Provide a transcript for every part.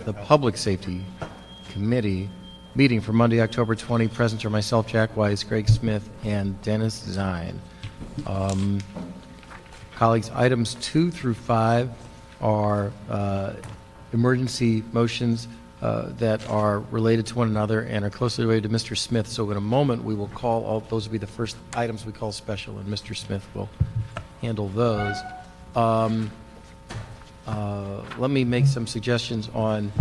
the Public Safety Committee meeting for Monday, October 20. Present are myself, Jack Weiss, Greg Smith, and Dennis Zine. Colleagues, items 2 through 5 are emergency motions that are related to one another and are closely related to Mr. Smith. So in a moment, we will call all those will be the first items we call special, and Mr. Smith will handle those. Let me make some suggestions on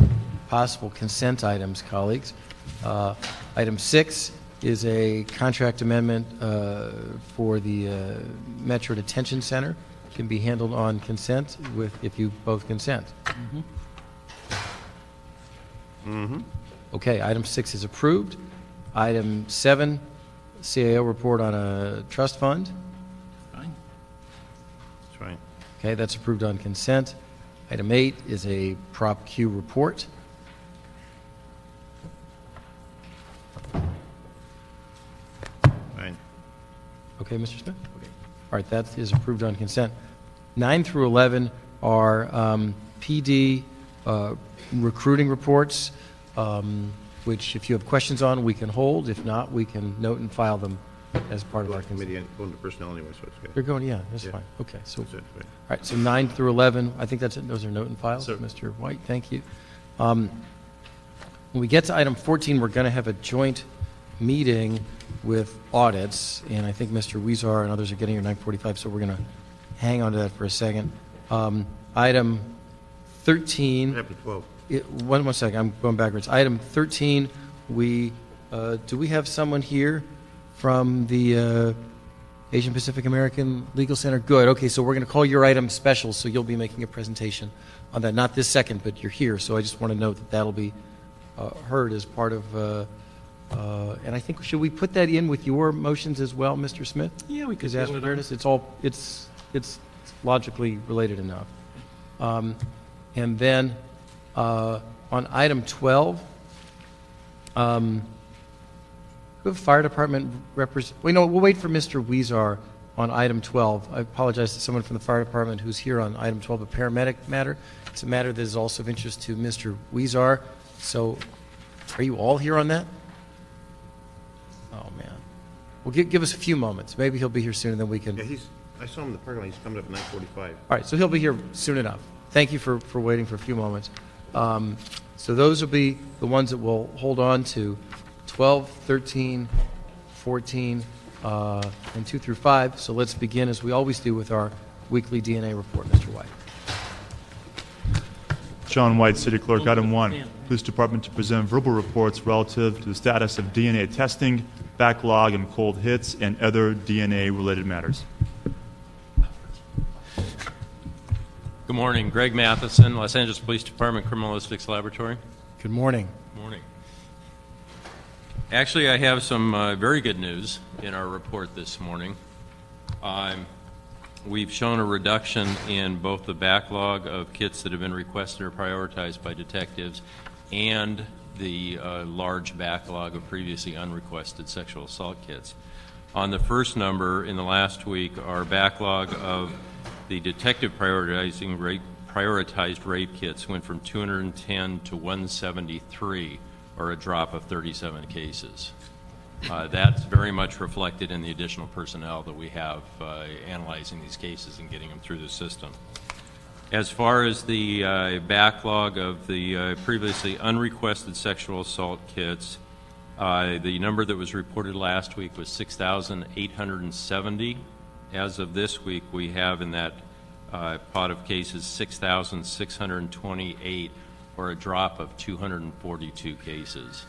possible consent items, colleagues. Item 6 is a contract amendment for the Metro Detention Center. It can be handled on consent if you both consent. Mm-hmm. Mm-hmm. Okay, item 6 is approved. Item 7, CAO report on a trust fund. Fine. That's right. Okay, that's approved on consent. Item 8 is a Prop Q report. Fine. Okay, Mr. Smith? Okay. All right, that is approved on consent. 9 through 11 are PD recruiting reports, which if you have questions on, we can hold. If not, we can note and file them as part of our committee and going to personnel anyway, so it's good. They're going, yeah, that's Yeah. fine. Okay, so That's it, right. all right, so 9 through 11, I think that's it. Those are note and files, Sir. Mr. White. Thank you. When we get to item 14, we're going to have a joint meeting with audits, and I think Mr. Weezar and others are getting here 9:45, so we're going to hang on to that for a second. Item 13. What happened to 12? One second, I'm going backwards. Item 13, do we have someone here from the Asian Pacific American Legal Center? Good. Okay, so we're going to call your item special, so you'll be making a presentation on that. Not this second, but you're here, so I just want to note that that'll be heard as part of, and I think, should we put that in with your motions as well, Mr. Smith? Yeah, we could. Because as do it. fairness, it's logically related enough. And then on item 12, we have fire department we'll wait for Mr. Weezar on item 12. I apologize to someone from the fire department who's here on item 12, a paramedic matter. It's a matter that is also of interest to Mr. Weezar. So are you all here on that? Oh, man. Well, give us a few moments. Maybe he'll be here soon, and then we can... Yeah, I saw him in the parking lot. He's coming up at 9:45. All right, so he'll be here soon enough. Thank you for waiting for a few moments. So those will be the ones that we'll hold on to, 12, 13, 14, and 2 through 5. So let's begin, as we always do, with our weekly DNA report. Mr. White. John White, City Clerk. Item 1, Police Department to present verbal reports relative to the status of DNA testing, backlog and cold hits, and other DNA-related matters. Good morning. Greg Matheson, Los Angeles Police Department Criminalistics Laboratory. Good morning. Morning. Actually, I have some very good news in our report this morning. We've shown a reduction in both the backlog of kits that have been requested or prioritized by detectives and the large backlog of previously unrequested sexual assault kits. On the first number, in the last week, our backlog of the detective prioritized rape kits went from 210 to 173, or a drop of 37 cases. That's very much reflected in the additional personnel that we have analyzing these cases and getting them through the system. As far as the backlog of the previously unrequested sexual assault kits, the number that was reported last week was 6,870. As of this week, we have in that pot of cases 6,628, or a drop of 242 cases.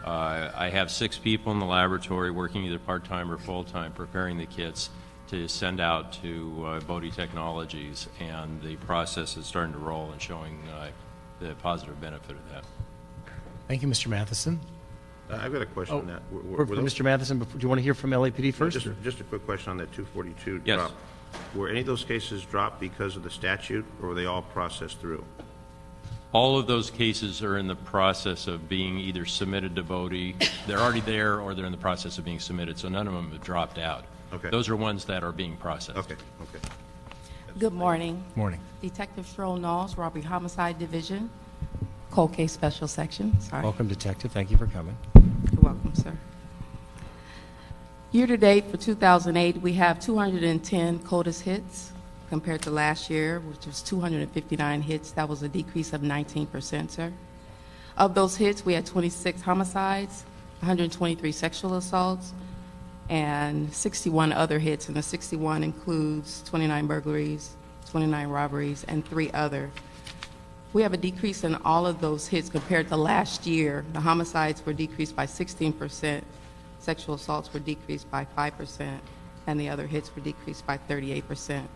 I have 6 people in the laboratory working either part-time or full-time preparing the kits to send out to Bodie Technologies, and the process is starting to roll and showing the positive benefit of that. Thank you, Mr. Matheson. I've got a question on that. For Mr. Matheson, do you want to hear from LAPD first? Just a quick question on that 242 Yes. drop. Were any of those cases dropped because of the statute, or were they all processed through? All of those cases are in the process of being either submitted to Bodie, they're already there, or they're in the process of being submitted, so none of them have dropped out. Okay. Those are ones that are being processed. Okay. Good morning. Morning. Detective Stroll Knowles, Robbery Homicide Division. Cold Case Special Section. Sorry. Welcome, Detective. Thank you for coming. You're welcome, sir. Year to date for 2008, we have 210 CODIS hits compared to last year, which was 259 hits. That was a decrease of 19%, sir. Of those hits, we had 26 homicides, 123 sexual assaults, and 61 other hits, and the 61 includes 29 burglaries, 29 robberies, and 3 other. We have a decrease in all of those hits compared to last year. The homicides were decreased by 16%, sexual assaults were decreased by 5%, and the other hits were decreased by 38%.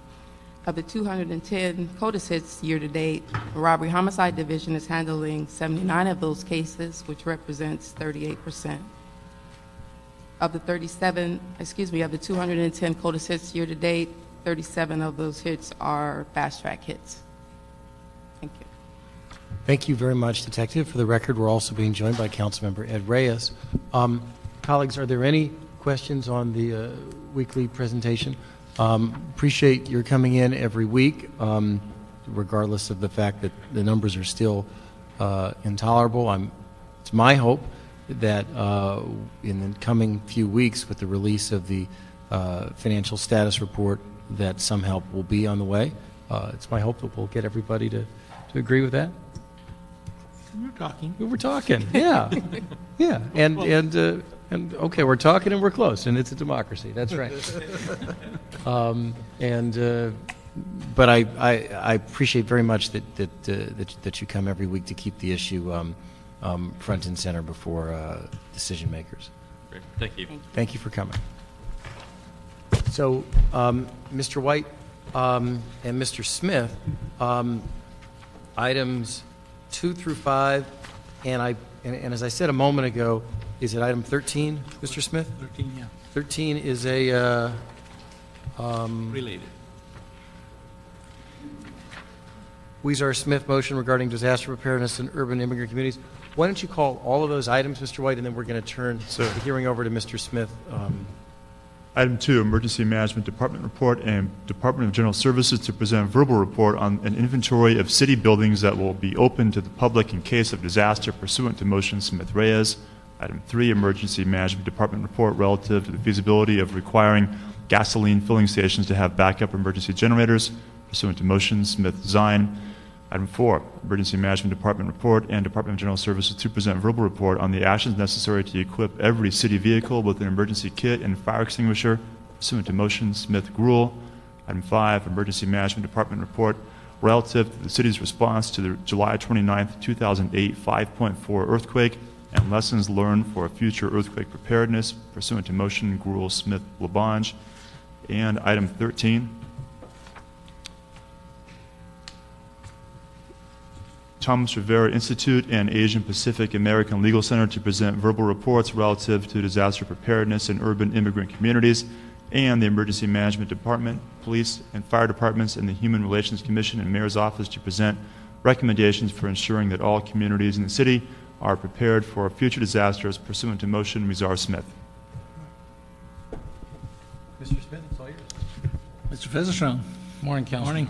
Of the 210 CODIS hits year to date, the Robbery Homicide Division is handling 79 of those cases, which represents 38%. Of the 210 CODIS hits year to date, 37 of those hits are fast track hits. Thank you. Thank you very much, Detective. For the record, we're also being joined by Councilmember Ed Reyes. Colleagues, are there any questions on the weekly presentation? Appreciate your coming in every week, regardless of the fact that the numbers are still intolerable. It's my hope that in the coming few weeks, with the release of the financial status report, that some help will be on the way. It's my hope that we'll get everybody to agree with that. We're talking, yeah, yeah, and okay, we're talking and we're close, and it's a democracy. That's right. But I appreciate very much that you come every week to keep the issue front and center before decision makers. Great. Thank you. Thank you for coming. So, Mr. White and Mr. Smith, items 2 through 5, and as I said a moment ago, is it item 13, Mr. Smith? 13, yeah. 13 is a Related. Weezer Smith motion regarding disaster preparedness in urban immigrant communities. Why don't you call all of those items, Mr. White, and then we're going to turn the hearing over to Mr. Smith. Item 2, Emergency Management Department report and Department of General Services to present verbal report on an inventory of city buildings that will be open to the public in case of disaster pursuant to motion Smith-Reyes. Item 3, Emergency Management Department report relative to the feasibility of requiring gasoline filling stations to have backup emergency generators pursuant to motion Smith-Zine. Item 4, Emergency Management Department report and Department of General Services to present verbal report on the actions necessary to equip every city vehicle with an emergency kit and fire extinguisher pursuant to motion Smith-Gruel. Item 5, Emergency Management Department report relative to the city's response to the July 29, 2008 5.4 earthquake and lessons learned for future earthquake preparedness pursuant to motion Gruel-Smith-Labange. And item 13, Thomas Rivera Institute and Asian Pacific American Legal Center to present verbal reports relative to disaster preparedness in urban immigrant communities, and the Emergency Management Department, Police and Fire Departments, and the Human Relations Commission and Mayor's Office to present recommendations for ensuring that all communities in the city are prepared for future disasters pursuant to motion Weezer Smith. Mr. Smith, it's all yours. Mr. Featherstone. Morning, Council. Morning.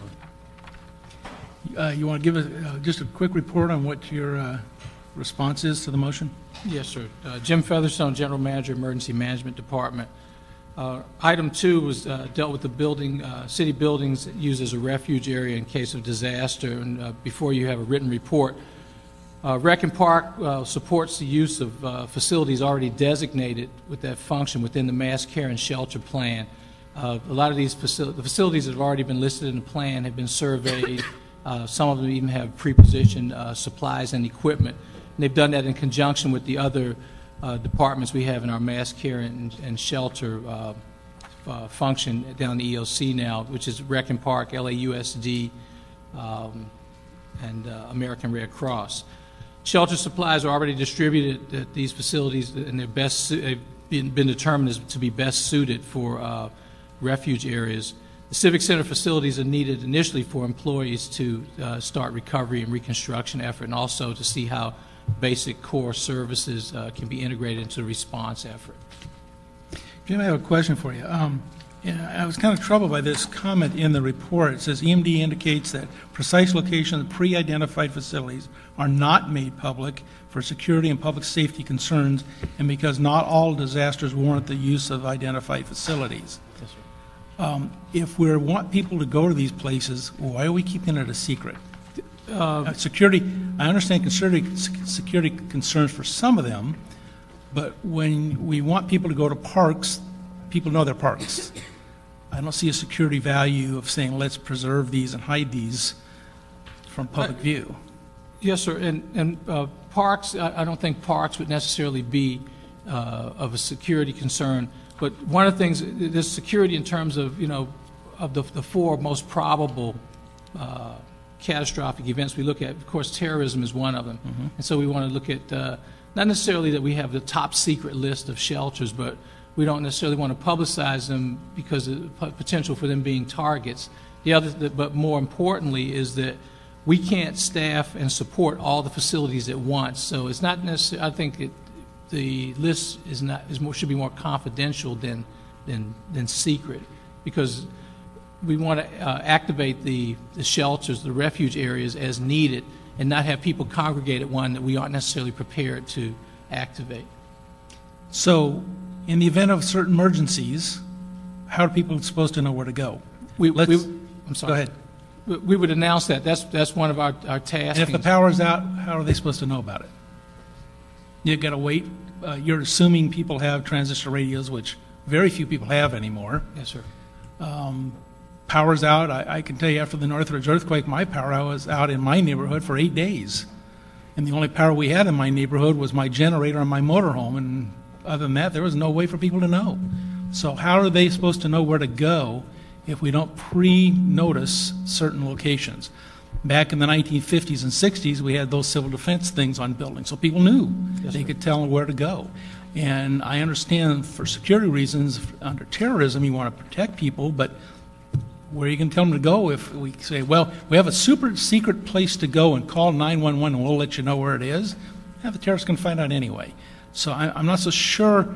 You want to give us just a quick report on what your response is to the motion? Yes, sir. Jim Featherstone, General Manager, Emergency Management Department. Item 2 was dealt with the city buildings used as a refuge area in case of disaster. And before you have a written report, Rec and Park supports the use of facilities already designated with that function within the mass care and shelter plan. A lot of these facilities that have already been listed in the plan have been surveyed. Some of them even have pre-positioned supplies and equipment. And they've done that in conjunction with the other departments we have in our mass care and shelter function down the EOC now, which is Rec and Park, LAUSD, and American Red Cross. Shelter supplies are already distributed at these facilities, and they've been determined as to be best suited for refuge areas. The Civic Center facilities are needed initially for employees to start recovery and reconstruction effort, and also to see how basic core services can be integrated into the response effort. Jim, I have a question for you. Yeah, I was kind of troubled by this comment in the report. It says EMD indicates that precise location of pre-identified facilities are not made public for security and public safety concerns, and because not all disasters warrant the use of identified facilities. Yes, sir. If we want people to go to these places, why are we keeping it a secret? Security, I understand security concerns for some of them, but when we want people to go to parks, people know they're parks. I don't see a security value of saying, let's preserve these and hide these from public view. Yes, sir. And parks, I don't think parks would necessarily be of a security concern. But one of the things, there's security in terms of, of the four most probable catastrophic events we look at. Of course, terrorism is one of them. Mm-hmm. And so we want to look at, not necessarily that we have the top secret list of shelters, but we don't necessarily want to publicize them because of the potential for them being targets. The other, but more importantly, is that we can't staff and support all the facilities at once. So it's not necessarily, I think the list should be more confidential than secret, because we want to activate the shelters, the refuge areas as needed, and not have people congregate at one that we aren't necessarily prepared to activate. So, in the event of certain emergencies, how are people supposed to know where to go? I'm sorry. Go ahead. We would announce that. That's one of our tasks. And if the power's out, how are they supposed to know about it? You got to wait. You're assuming people have transistor radios, which very few people have anymore. Yes, sir. Power's out. I can tell you, after the Northridge earthquake, my power was out in my neighborhood for 8 days. And the only power we had in my neighborhood was my generator and my motorhome. And other than that, there was no way for people to know. So how are they supposed to know where to go if we don't pre-notice certain locations? Back in the 1950s and 60s, we had those civil defense things on buildings, so people knew. Yes, they sir. could tell them where to go. And I understand for security reasons, under terrorism, you want to protect people, but where are you going to tell them to go if we say, well, we have a super secret place to go and call 911 and we'll let you know where it is? Yeah, the terrorists can find out anyway. So I'm not so sure.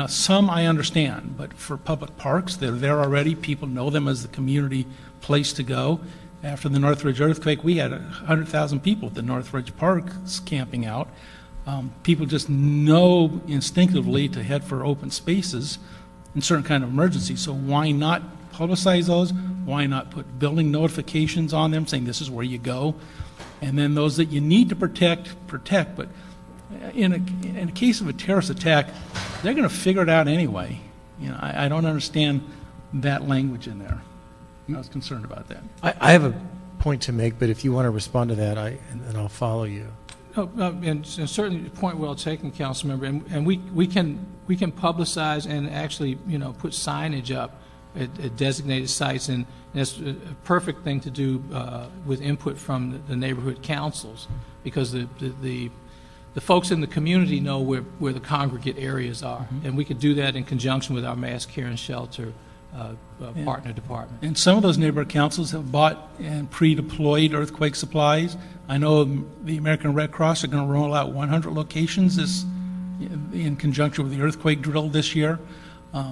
Some I understand, but for public parks, they're there already. People know them as the community place to go. After the Northridge earthquake, we had 100,000 people at the Northridge Parks camping out. People just know instinctively to head for open spaces in certain kind of emergencies. So why not publicize those? Why not put building notifications on them saying this is where you go? And then those that you need to protect. But in a case of a terrorist attack, they're going to figure it out anyway. I don't understand that language in there. I was concerned about that. I have a point to make, but if you want to respond to that, and I'll follow you. And certainly, point well taken, Councilmember. And we can publicize and actually put signage up at designated sites, and it's a perfect thing to do with input from the neighborhood councils, because the folks in the community know where the congregate areas are, mm-hmm. and we could do that in conjunction with our mass care and shelter partner department. And some of those neighborhood councils have bought and pre-deployed earthquake supplies. I know the American Red Cross are going to roll out 100 locations in conjunction with the earthquake drill this year.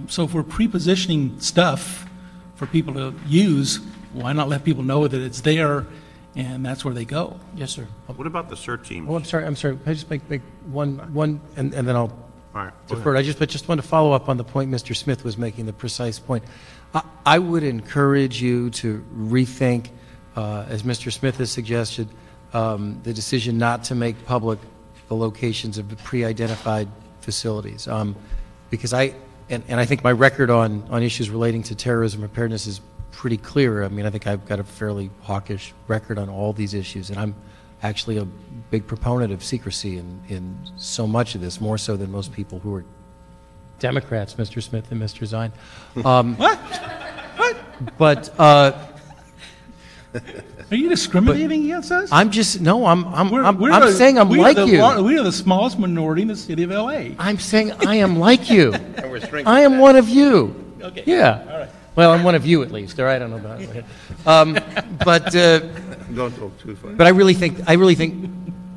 So if we're pre-positioning stuff for people to use, why not let people know that it's there and that's where they go? Yes, sir. What about the CERT teams? Oh, I'm sorry. Can I just make one, and then I'll All right, defer. I just want to follow up on the point Mr. Smith was making, the precise point. I would encourage you to rethink, as Mr. Smith has suggested, the decision not to make public the locations of the pre-identified facilities, because I think my record on issues relating to terrorism preparedness is pretty clear. I mean, I think I've got a fairly hawkish record on all these issues, and I'm actually a big proponent of secrecy in so much of this, more so than most people who are Democrats, Mr. Smith and Mr. Zine. What? But are you discriminating against us? I'm just no. I'm we're saying I'm like you. We are the smallest minority in the city of L.A. I'm saying I am like you. And we're shrinking I am that. one of you. Okay. Yeah. All right. Well, I'm one of you at least. Or I don't know about it. But Don't go too far. I really think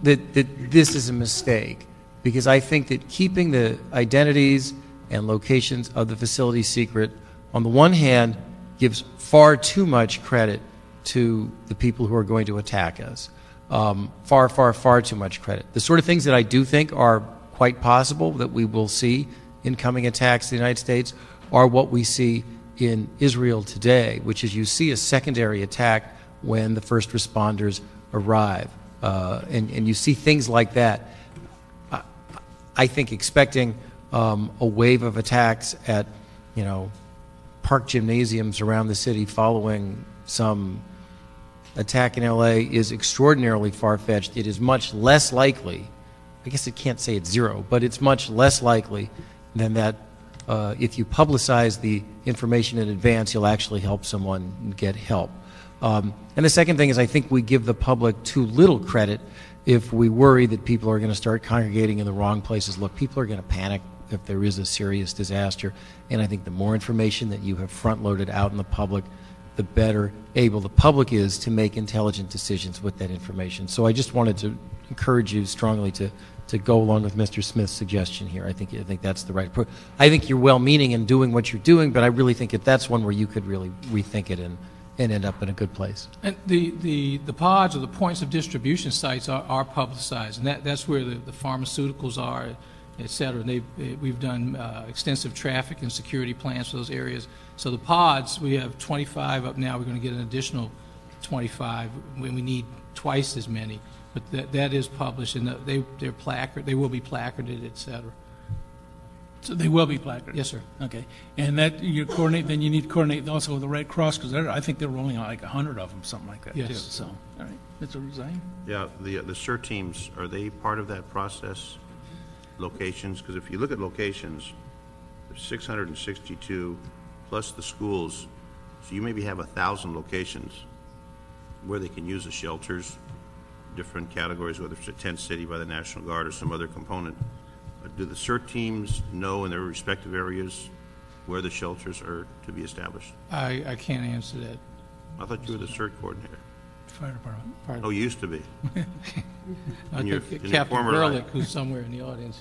that this is a mistake, because I think that keeping the identities and locations of the facilities secret on the one hand, gives far too much credit to the people who are going to attack us. Far, far, far too much credit. The sort of things that I do think are quite possible that we will see in coming attacks in the United States are what we see in Israel today, which is you see a secondary attack when the first responders arrive. And you see things like that. I think expecting a wave of attacks at, park gymnasiums around the city following some attack in L.A. is extraordinarily far-fetched. It is much less likely, I guess it can't say it's zero, but it's much less likely than that if you publicize the information in advance, you'll actually help someone get help. And the second thing is I think we give the public too little credit if we worry that people are going to start congregating in the wrong places. Look, people are going to panic if there is a serious disaster, and I think the more information that you have front-loaded out in the public, the better able the public is to make intelligent decisions with that information. So I just wanted to encourage you strongly to go along with Mr. Smith's suggestion here. I think that's the right approach. I think you're well-meaning in doing what you're doing, but I really think that's one where you could really rethink it and end up in a good place. And the pods or the points of distribution sites are publicized, and that's where the pharmaceuticals are, et cetera. We've done extensive traffic and security plans for those areas. So the pods, we have 25 up now. We're going to get an additional 25 when we need twice as many. But that is published, and they're placard. They will be placarded, et cetera. So they will be placarded? Yes, sir. Okay. And that you coordinate, then you need to coordinate also with the Red Cross, because I think they're rolling out like 100 of them, something like that, yes, too. So, all right. Mr. Zane? Yeah, the CERT teams, are they part of that process? Locations? Because if you look at locations, there's 662 plus the schools, so you maybe have 1,000 locations where they can use the shelters, different categories, whether it's a tent city by the National Guard or some other component. Do the CERT teams know in their respective areas where the shelters are to be established? I can't answer that. I thought you were the CERT coordinator. Fire department. Oh, you used to be. I In your think Captain former Gerlich, life. who's somewhere in the audience,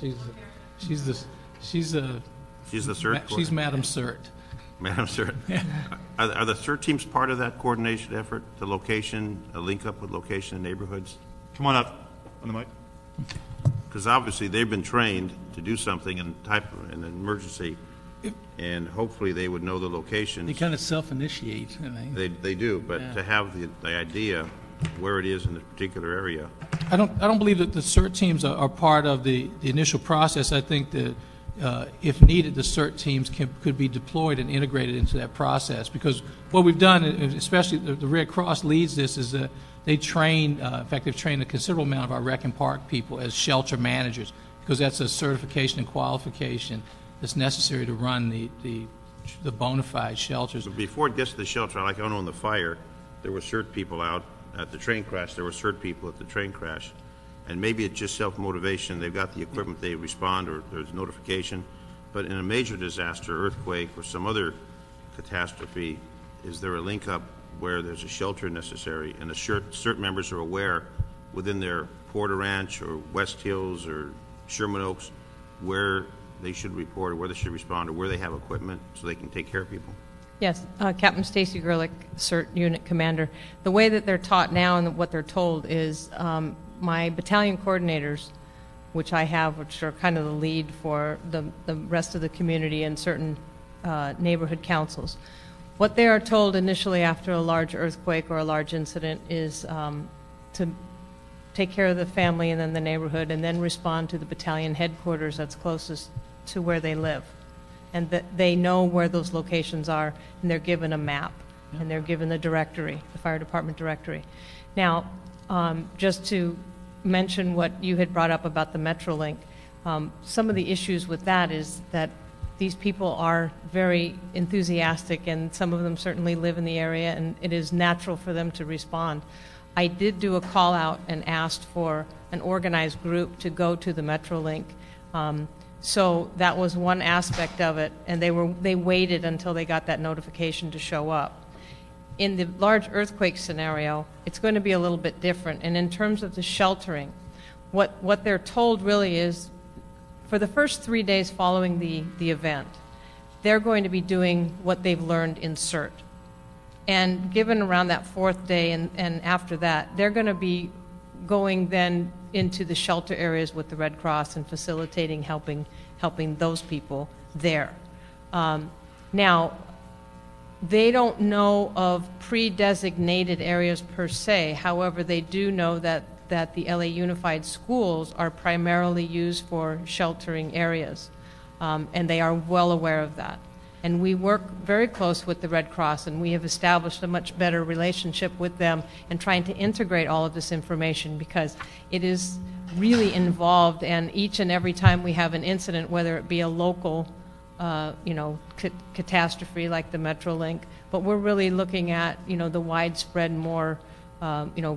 she's the CERT coordinator? she's Madam CERT. Madam CERT. Are the CERT teams part of that coordination effort, the location, a link up with location in neighborhoods? Come on up on the mic. Because obviously they've been trained to do something in an emergency, and hopefully they would know the locations. They kind of self-initiate. They do, but to have the idea where it is in the particular area. I don't believe that the CERT teams are part of the initial process. I think that if needed, the CERT teams could be deployed and integrated into that process. Because what we've done, especially the Red Cross leads this, is that they train, in fact, they've trained a considerable amount of our rec and park people as shelter managers, because that's a certification and qualification that's necessary to run the bona fide shelters. But before it gets to the shelter, like I know in the fire, there were CERT people out at the train crash. There were CERT people at the train crash. And maybe it's just self-motivation. They've got the equipment, they respond, or there's notification. But in a major disaster, earthquake, or some other catastrophe, is there a link up where there's a shelter necessary and the CERT members are aware within their Porter Ranch or West Hills or Sherman Oaks where they should report or where they should respond or where they have equipment so they can take care of people? Yes, Captain Stacy Gerlich, CERT Unit Commander. The way that they're taught now and what they're told is my battalion coordinators, which I have, which are kind of the lead for the rest of the community and certain neighborhood councils. What they are told initially after a large earthquake or a large incident is to take care of the family and then the neighborhood and then respond to the battalion headquarters that's closest to where they live. And that they know where those locations are, and they're given a map, and they're given the directory, the fire department directory. Now, just to mention what you had brought up about the Metrolink, some of the issues with that is that these people are very enthusiastic, and some of them certainly live in the area, and it is natural for them to respond. I did do a call out and asked for an organized group to go to the Metrolink. So that was one aspect of it, and they waited until they got that notification to show up. In the large earthquake scenario, it's going to be a little bit different. And in terms of the sheltering, what they're told really is, for the first 3 days following the event, they're going to be doing what they've learned in CERT. And given around that 4th day and after that, they're going to be going then into the shelter areas with the Red Cross and facilitating, helping those people there. Now, they don't know of pre-designated areas per se. However, they do know that the LA Unified schools are primarily used for sheltering areas, and they are well aware of that. And we work very close with the Red Cross, and we have established a much better relationship with them in trying to integrate all of this information, because it is really involved, and each and every time we have an incident, whether it be a local catastrophe like the Metrolink, but we're really looking at, the widespread, more,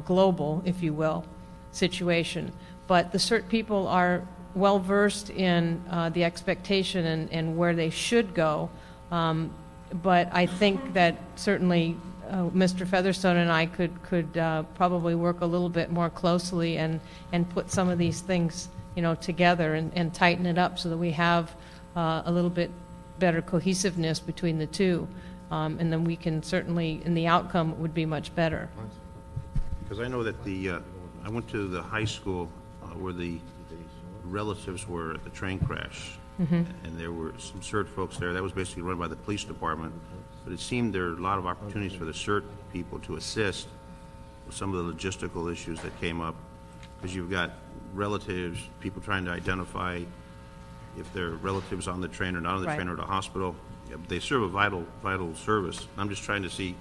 global, if you will, situation. But the CERT people are well versed in the expectation and where they should go. But I think that certainly Mr. Featherstone and I could probably work a little bit more closely and put some of these things, together and tighten it up so that we have a little bit better cohesiveness between the two. And then we can certainly, and the outcome would be much better. Because I know that I went to the high school where the relatives were at the train crash. And there were some CERT folks there. That was basically run by the police department. But it seemed there are a lot of opportunities for the CERT people to assist with some of the logistical issues that came up. Because you've got relatives, people trying to identify if their relatives on the train or not on the train or the hospital. They serve a vital service. I'm just trying to see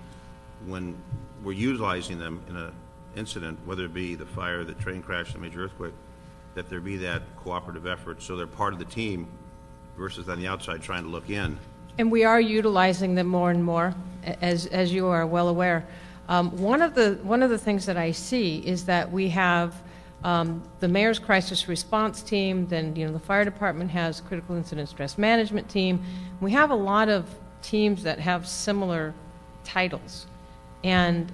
when we're utilizing them in an incident, whether it be the fire, the train crash, the major earthquake, that there be that cooperative effort so they're part of the team versus on the outside trying to look in. And we are utilizing them more and more, as you are well aware. One of the things that I see is that we have the mayor's crisis response team. Then the fire department has critical incident stress management team. We have a lot of teams that have similar titles, and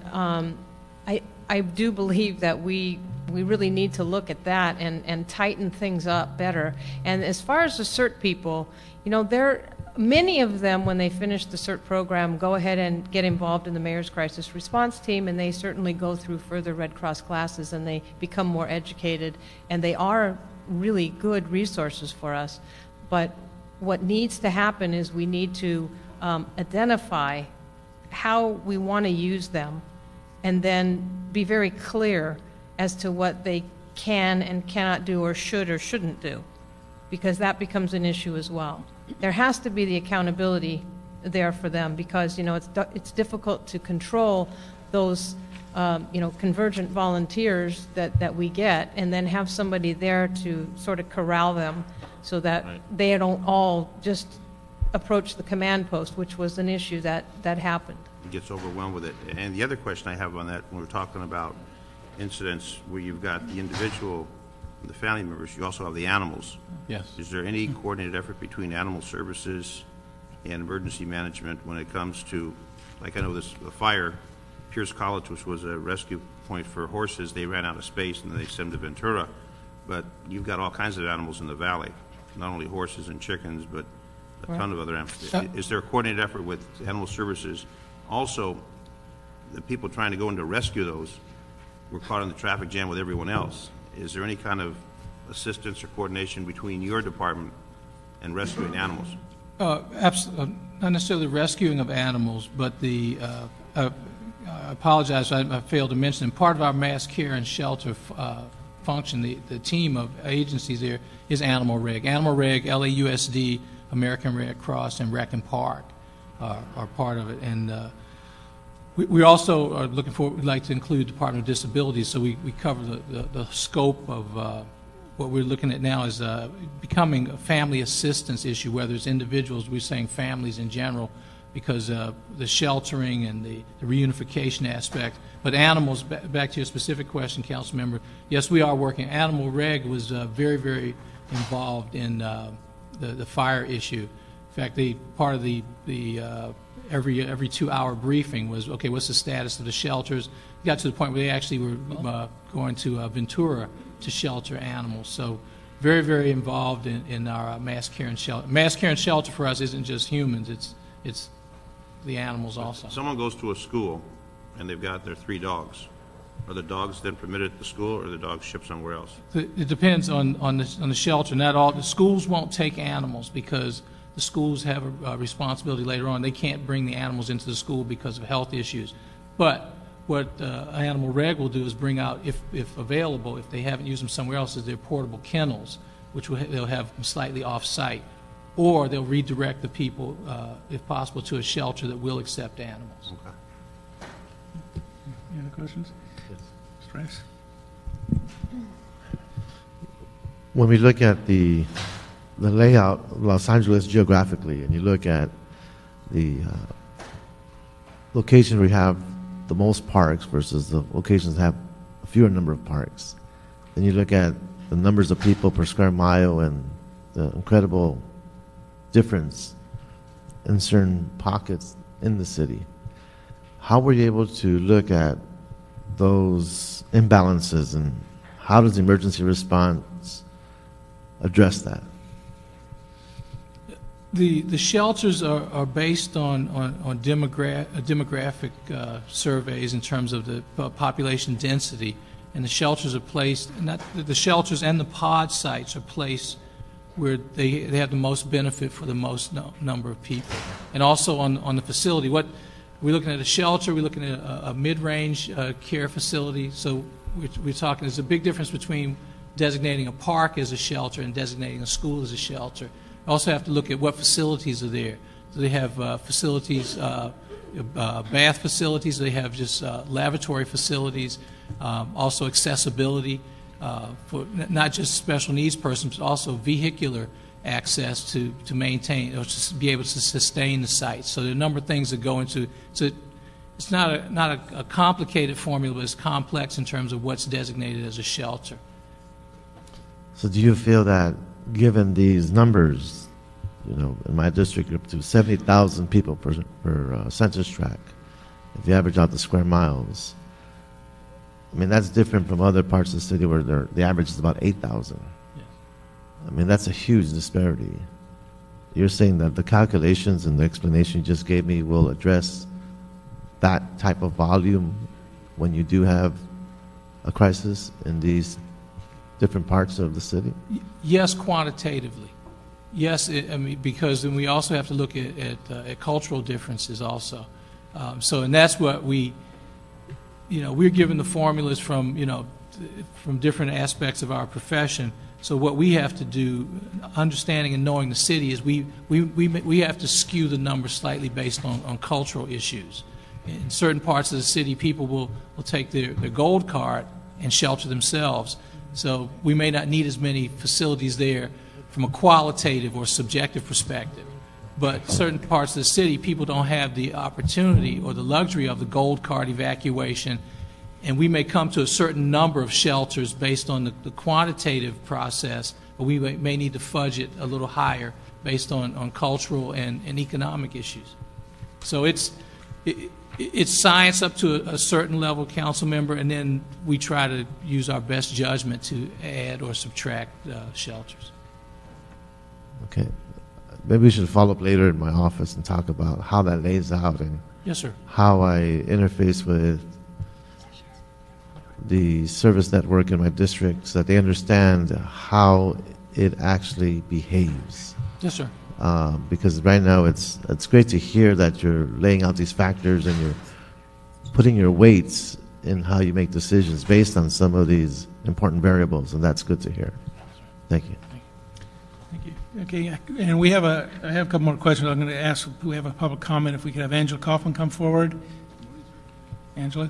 I do believe that we really need to look at that and tighten things up better. And as far as the CERT people, many of them, when they finish the CERT program, go ahead and get involved in the mayor's crisis response team, and they certainly go through further Red Cross classes, and they become more educated, and they are really good resources for us. But what needs to happen is we need to identify how we want to use them, and then be very clear as to what they can and cannot do, or should or shouldn't do, because that becomes an issue as well. There has to be the accountability there for them, because it's difficult to control those convergent volunteers that we get, and then have somebody there to sort of corral them so that they don't all just approach the command post, which was an issue that happened. It gets overwhelmed with it. And the other question I have on that, when we're talking about incidents where you've got the individual, the family members, you also have the animals. Yes. Is there any coordinated effort between animal services and emergency management when it comes to, like I know the fire, Pierce College, which was a rescue point for horses, they ran out of space and they sent them to Ventura. But you've got all kinds of animals in the valley, not only horses and chickens, but a ton of other animals. Is there a coordinated effort with animal services? Also, the people trying to go in to rescue those were caught in the traffic jam with everyone else. Is there any kind of assistance or coordination between your department and rescuing animals? Absolutely, not necessarily rescuing of animals, but I apologize, I failed to mention, part of our mass care and shelter function, the team of agencies there is Animal Reg. Animal Reg, LAUSD, American Red Cross, and Rec and Park are part of it. And we also are looking for, we'd like to include Department of Disabilities, so we cover the scope of what we're looking at now is becoming a family assistance issue, whether it's individuals, we're saying families in general, because the sheltering and the reunification aspect. But animals, back to your specific question, Council Member, yes, we are working. Animal Reg was very, very involved in the fire issue. In fact, part of the every 2-hour briefing was, okay, what's the status of the shelters? Got to the point where they actually were going to Ventura to shelter animals. So very, very involved in our mass care and shelter. Mass care and shelter for us isn't just humans, it's the animals also. Someone goes to a school and they've got their 3 dogs. Are the dogs then permitted at the school, or are the dogs shipped somewhere else? It depends on the shelter. Not all the schools won't take animals because the schools have a responsibility later on. They can't bring the animals into the school because of health issues. But what Animal Reg will do is bring out, if available, if they haven't used them somewhere else, is their portable kennels, which they'll have slightly off-site, or they'll redirect the people, if possible, to a shelter that will accept animals. Okay. Any other questions? Mr. Rice? When we look at the layout of Los Angeles geographically, and you look at the location we have the most parks versus the locations that have a fewer number of parks, then you look at the numbers of people per square mile and the incredible difference in certain pockets in the city. How were you able to look at those imbalances, and how does emergency response address that? The shelters are based on demographic surveys in terms of the population density, and the shelters are placed, the shelters and the pod sites are placed where they have the most benefit for the most number of people. And also on the facility, what we're looking at a shelter, we're looking at a mid-range care facility. So we're talking, there's a big difference between designating a park as a shelter and designating a school as a shelter. Also have to look at what facilities are there. Do they have facilities, bath facilities? Do they have just lavatory facilities? Also accessibility for not just special needs persons, but also vehicular access to maintain or to be able to sustain the site. So there are a number of things that go into. So it's not a complicated formula, but it's complex in terms of what's designated as a shelter. So do you feel that, given these numbers, you know, in my district, up to 70,000 people per census tract, if you average out the square miles, I mean, that's different from other parts of the city where the average is about 8,000. Yes. I mean, that's a huge disparity. You're saying that the calculations and the explanation you just gave me will address that type of volume when you do have a crisis in these different parts of the city? Yes, quantitatively. Yes, I mean, because then we also have to look at cultural differences also. And that's what we're given the formulas from different aspects of our profession. So what we have to do, understanding and knowing the city, is we have to skew the numbers slightly based on cultural issues. In certain parts of the city, people will take their gold card and shelter themselves. So we may not need as many facilities there from a qualitative or subjective perspective. But certain parts of the city, people don't have the opportunity or the luxury of the gold card evacuation, and we may come to a certain number of shelters based on the quantitative process, but we may need to fudge it a little higher based on cultural and economic issues. So it's science up to a certain level, council member, and then we try to use our best judgment to add or subtract shelters. Okay. Maybe we should follow up later in my office and talk about how that lays out and Yes, sir. how I interface with the service network in my district so that they understand how it actually behaves. Yes, sir. Because right now it's great to hear that you're laying out these factors and you're putting your weights in how you make decisions based on some of these important variables, and that's good to hear. Thank you. Thank you. Okay, and I have a couple more questions. I'm going to ask, do we have a public comment? If we could have Angela Kaufman come forward. Angela?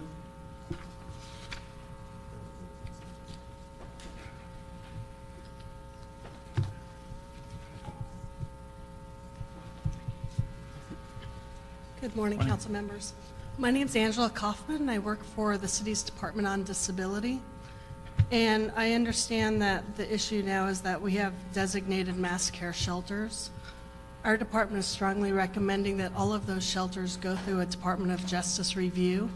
Good morning, council members. My name is Angela Kaufman. I work for the city's Department on Disability. And I understand that the issue now is that we have designated mass care shelters. Our department is strongly recommending that all of those shelters go through a Department of Justice review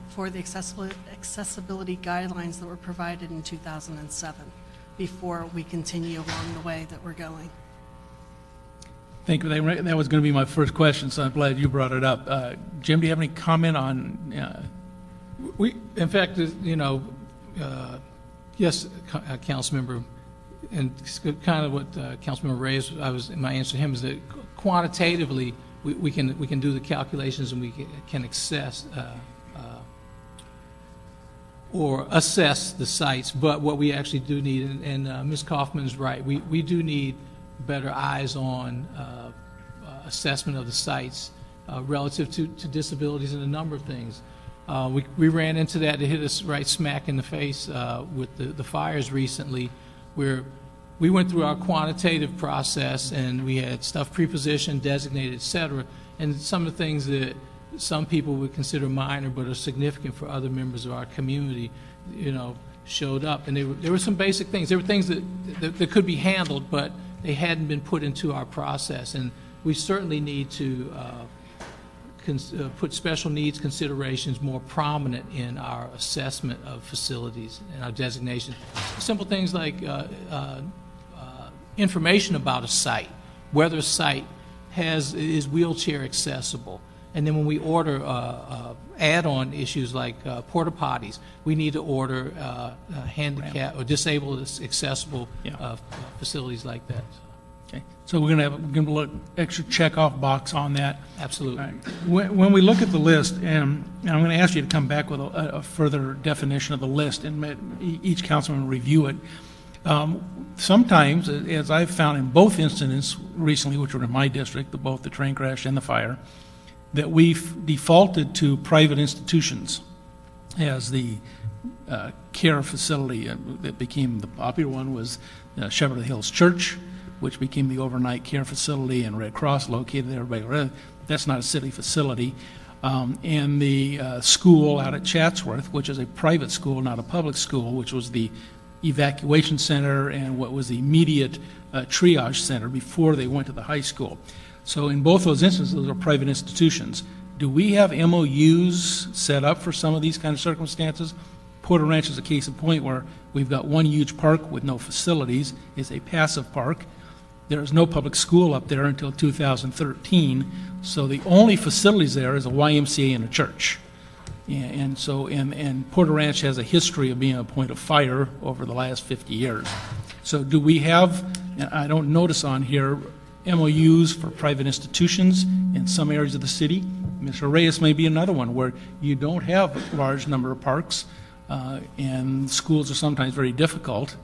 for the accessibility guidelines that were provided in 2007. before we continue along the way that we're going. Thank you. That was going to be my first question, so I'm glad you brought it up. Jim, do you have any comment on? In fact, yes, Councilmember, and it's kind of what Councilmember raised. My answer to him is that quantitatively we can do the calculations and we can access or assess the sites. But what we actually do need, and Ms. Kaufman's right, we do need better eyes on assessment of the sites relative to disabilities and a number of things. We ran into that. It hit us right smack in the face with the fires recently, where we went through our quantitative process and we had stuff pre-positioned, designated, et cetera, and some of the things that some people would consider minor but are significant for other members of our community, showed up. And there were some basic things. There were things that could be handled, but they hadn't been put into our process. And we certainly need to put special needs considerations more prominent in our assessment of facilities and our designation. Simple things like information about a site, whether a site is wheelchair accessible. And then when we order add-on issues like porta potties, we need to order handicap or disabled accessible facilities like that. Okay, so we're going to look extra check-off box on that. Absolutely. Right. When we look at the list, and I'm going to ask you to come back with a further definition of the list, and each councilman review it. Sometimes, as I've found in both incidents recently, which were in my district, both the train crash and the fire, that we've defaulted to private institutions as the care facility. That became the popular one was Shepherd Hills Church, which became the overnight care facility, and Red Cross located there. That's not a city facility. And the school out at Chatsworth, which is a private school, not a public school, which was the evacuation center and what was the immediate triage center before they went to the high school. So in both those instances, those are private institutions. Do we have MOUs set up for some of these kind of circumstances? Porter Ranch is a case in point where we've got one huge park with no facilities. It's a passive park. There is no public school up there until 2013, so the only facilities there is a YMCA and a church. And Porter Ranch has a history of being a point of fire over the last 50 years. So do we have, I don't notice on here, MOUs for private institutions in some areas of the city? Mr. Reyes may be another one where you don't have a large number of parks, and schools are sometimes very difficult.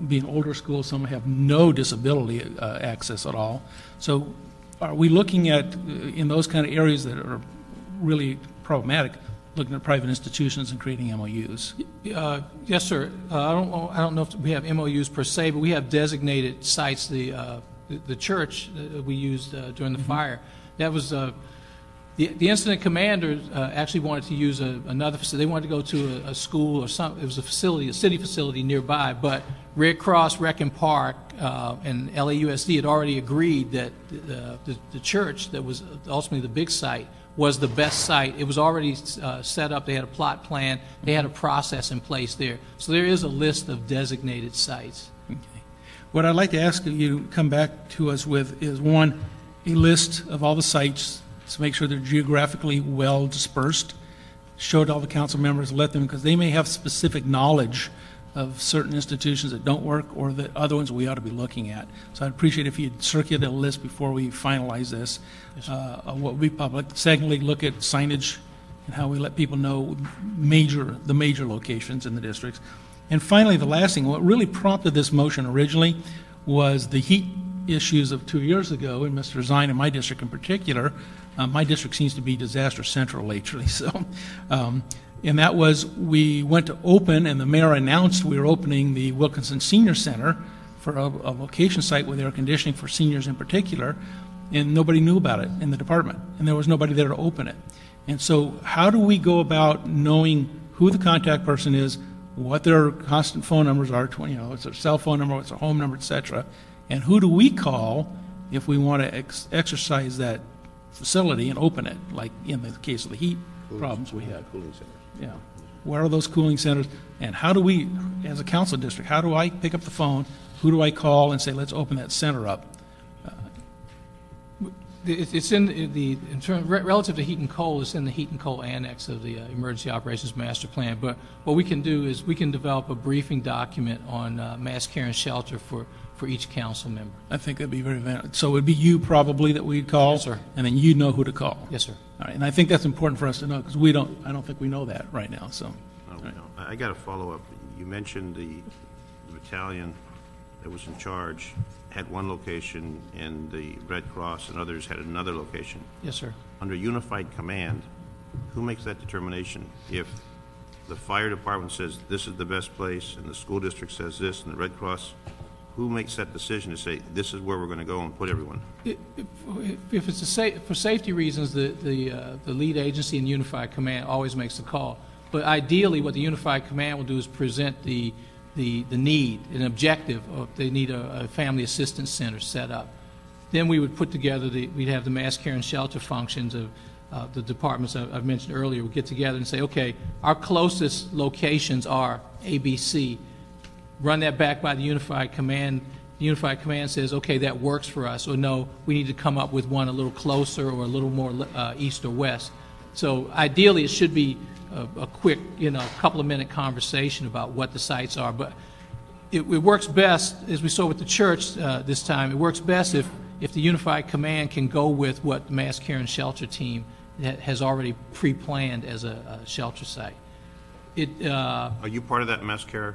Being older schools, some have no disability access at all. So are we looking at, in those kind of areas that are really problematic, looking at private institutions and creating MOUs? Yes, sir. I don't know if we have MOUs per se, but we have designated sites. The church that we used during the fire, that was the incident commander actually wanted to use another facility. They wanted to go to a school or something. It was a facility, a city facility nearby, but Red Cross, Rec and Park, and LAUSD had already agreed that the church that was ultimately the big site was the best site. It was already set up. They had a plot plan. They had a process in place there. So there is a list of designated sites. Okay. What I'd like to ask you to come back to us with is, one, a list of all the sites to make sure they're geographically well dispersed. Show it to all the council members, let them, because they may have specific knowledge of certain institutions that don't work or that other ones we ought to be looking at. So I'd appreciate if you'd circulate a list before we finalize this of what will be public. Secondly, look at signage and how we let people know the major locations in the districts. And finally, the last thing, what really prompted this motion originally was the heat issues of 2 years ago, and Mr. Zine in my district in particular. My district seems to be disaster central lately. So, and that was, we went to open, and the mayor announced we were opening the Wilkinson Senior Center for a location site with air conditioning for seniors in particular, and nobody knew about it in the department, and there was nobody there to open it. And so how do we go about knowing who the contact person is, what their constant phone numbers are, what's their cell phone number, what's their home number, et cetera, and who do we call if we want to exercise that facility and open it, like in the case of the heat problems we had. Cooling centers. Yeah. Where are those cooling centers? And how do we, as a council district, how do I pick up the phone? Who do I call and say, let's open that center up? It's relative to heat and coal, it's in the heat and coal annex of the Emergency Operations Master Plan. But what we can do is we can develop a briefing document on mass care and shelter for each council member. I think that'd be very valid. So it would be you probably that we'd call? Yes, sir. And then you know who to call? Yes, sir. All right, and I think that's important for us to know because I don't think we know that right now, so. No. I got a follow-up. You mentioned the battalion that was in charge had one location and the Red Cross and others had another location. Yes, sir. Under unified command, who makes that determination? If the fire department says this is the best place and the school district says this and the Red Cross, who makes that decision to say this is where we're going to go and put everyone? If it's for safety reasons, the lead agency in unified command always makes the call. But ideally, what the unified command will do is present the need, an objective of they need a family assistance center set up. Then we would put together we'd have the mass care and shelter functions of the departments I've mentioned earlier. We'd get together and say, okay, our closest locations are ABC. Run that back by the unified command. The unified command says, okay, that works for us, or no, we need to come up with one a little closer or a little more east or west. So ideally, it should be a quick, couple of minute conversation about what the sites are. But it works best, as we saw with the church this time, it works best if the unified command can go with what the mass care and shelter team has already pre-planned as a shelter site. Are you part of that mass care?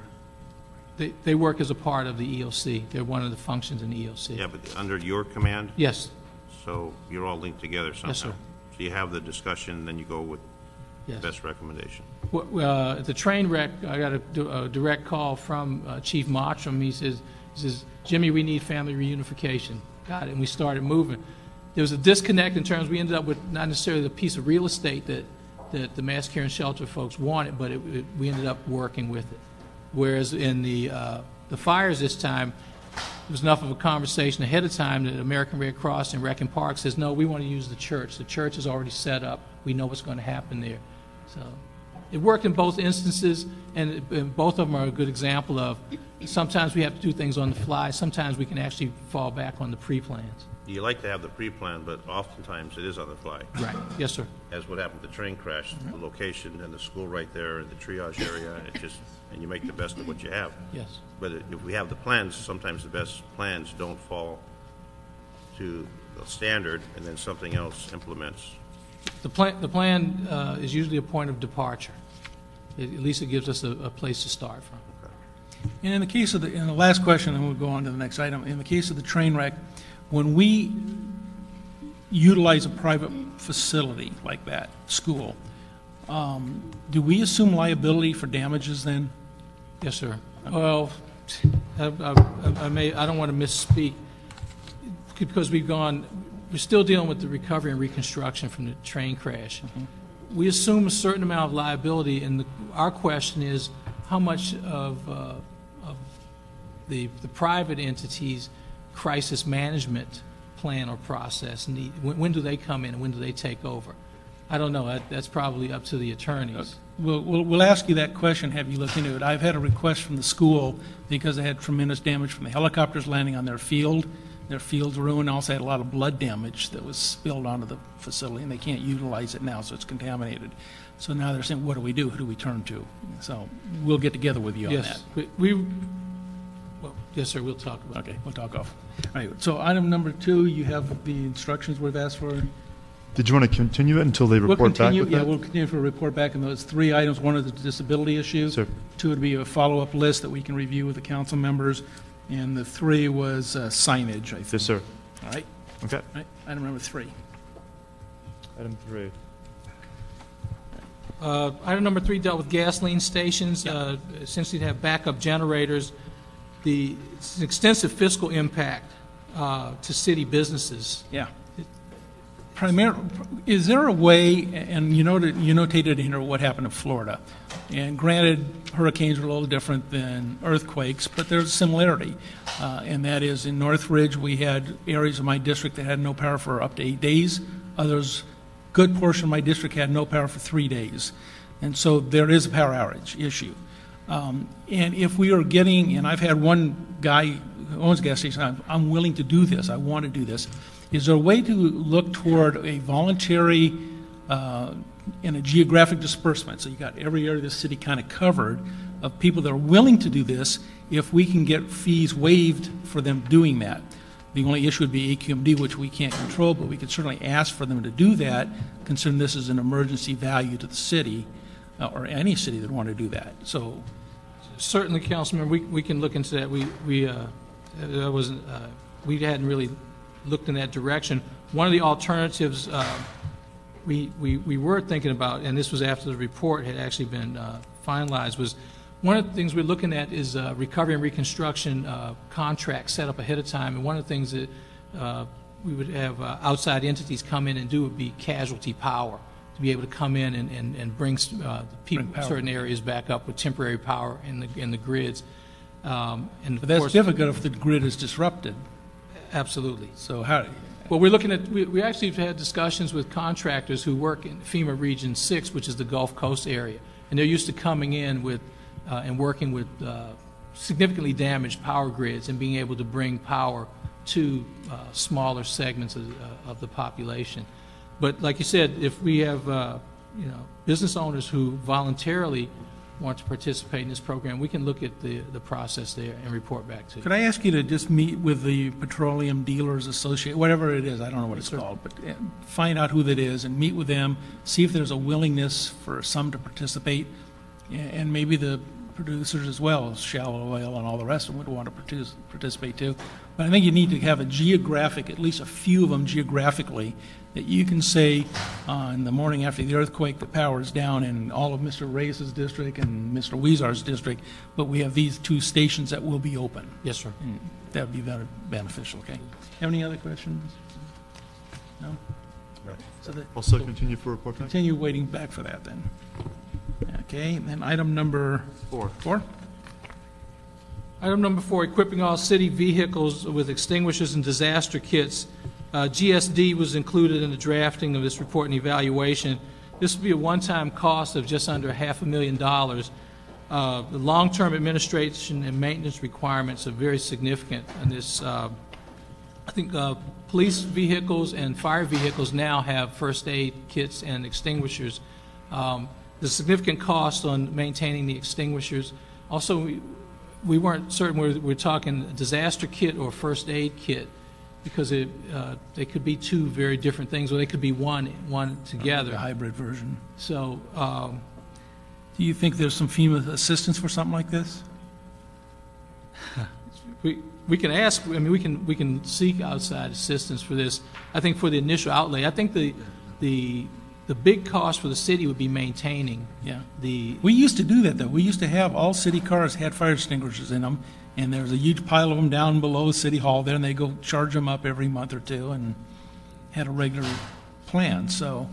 They work as a part of the EOC. They're one of the functions in the EOC. Yeah, but under your command? Yes. So you're all linked together somehow? Yes, sir. So you have the discussion, then you go with Yes. the best recommendation? Well, at the train wreck, I got a direct call from Chief Mottram. He says, Jimmy, we need family reunification. Got it. And we started moving. There was a disconnect in terms we ended up with not necessarily the piece of real estate that the mass care and shelter folks wanted, but we ended up working with it. Whereas in the fires this time, there was enough of a conversation ahead of time that American Red Cross and Rec and Park says, no, we want to use the church. The church is already set up. We know what's going to happen there. So it worked in both instances, and both of them are a good example of sometimes we have to do things on the fly. Sometimes we can actually fall back on the pre-plans. You like to have the pre-plan, but oftentimes it is on the fly. Right. Yes, sir. As what happened with the train crash, the location and the school right there and the triage area, and you make the best of what you have. Yes. But if we have the plans, sometimes the best plans don't fall to the standard, and then something else implements. The plan is usually a point of departure. At least it gives us a place to start from. And in the case of the last question, and we'll go on to the next item, in the case of the train wreck, when we utilize a private facility like that, school, do we assume liability for damages then? Yes, sir. Well, I don't want to misspeak because we're still dealing with the recovery and reconstruction from the train crash. Mm-hmm. We assume a certain amount of liability, and our question is how much of the private entities' crisis management plan or process need? When do they come in and when do they take over? I don't know. That's probably up to the attorneys. We'll ask you that question. Have you looked into it? I've had a request from the school because they had tremendous damage from the helicopters landing on their field. Their field's ruined. Also had a lot of blood damage that was spilled onto the facility, and they can't utilize it now, so it's contaminated. So now they're saying, what do we do? Who do we turn to? So we'll get together with you on that. Yes, sir, we'll talk about it. Okay, we'll talk off. All right, so item number 2, you have the instructions we've asked for. Did you want to continue it until they report back with that? We'll continue for a report back on those 3 items. One is the disability issues. Sir. 2 would be a follow-up list that we can review with the council members. And the 3 was signage, I think. Yes, sir. All right. Okay. All right. Item number 3. Item 3. Item number 3 dealt with gasoline stations. Essentially, to have backup generators. It's an extensive fiscal impact to city businesses. Yeah. Is there a way, and you notated in here what happened in Florida, and granted, hurricanes are a little different than earthquakes, but there's a similarity, and that is in Northridge we had areas of my district that had no power for up to 8 days. Others, good portion of my district had no power for 3 days. And so there is a power outage issue. And if we are getting, and I've had one guy who owns a gas station, I'm willing to do this, I want to do this. Is there a way to look toward a voluntary and a geographic disbursement? So you got every area of the city kind of covered of people that are willing to do this if we can get fees waived for them doing that. The only issue would be AQMD, which we can't control, but we could certainly ask for them to do that, considering this is an emergency value to the city, or any city that want to do that. So, certainly, Councilman, we can look into that. We hadn't really looked in that direction. One of the alternatives we were thinking about, and this was after the report had actually been finalized, was one of the things we're looking at is recovery and reconstruction contracts set up ahead of time. And one of the things that we would have outside entities come in and do would be casualty power, to be able to come in and bring the people in certain areas back up with temporary power in the grids. And but that's difficult if the grid is disrupted. Absolutely. So how? Well, we're looking at, we actually have had discussions with contractors who work in FEMA Region 6, which is the Gulf Coast area. And they're used to coming in with and working with significantly damaged power grids and being able to bring power to smaller segments of the population. But like you said, if we have business owners who voluntarily want to participate in this program, we can look at the process there and report back to you. Could I ask you to just meet with the Petroleum Dealers Association, whatever it is, I don't know what it's called, but find out who that is and meet with them, see if there's a willingness for some to participate, and maybe the producers as well, Shallow Oil and all the rest of them would want to participate too. But I think you need to have a geographic, at least a few of them geographically, that you can say in the morning after the earthquake the power is down in all of Mr. Reyes' district and Mr. Weezar's district, but we have these two stations that will be open. Yes, sir. And that would be very beneficial, okay? Have any other questions? No? Right. So that, Also continue for report time? continue waiting back for that then. Okay, and then item number 4. Item number 4, equipping all city vehicles with extinguishers and disaster kits. GSD was included in the drafting of this report and evaluation. This would be a one-time cost of just under $500,000. The long-term administration and maintenance requirements are very significant in this. I think police vehicles and fire vehicles now have first aid kits and extinguishers. There's significant cost on maintaining the extinguishers. Also, we weren't certain we're talking disaster kit or first aid kit, because they could be two very different things, or they could be one together. A hybrid version. So, do you think there's some FEMA assistance for something like this? we can ask. I mean, we can seek outside assistance for this. I think for the initial outlay, I think the big cost for the city would be maintaining. Yeah. We used to do that though. We used to have all city cars had fire extinguishers in them. And there's a huge pile of them down below City Hall there, and they go charge them up every month or two, and had a regular plan. So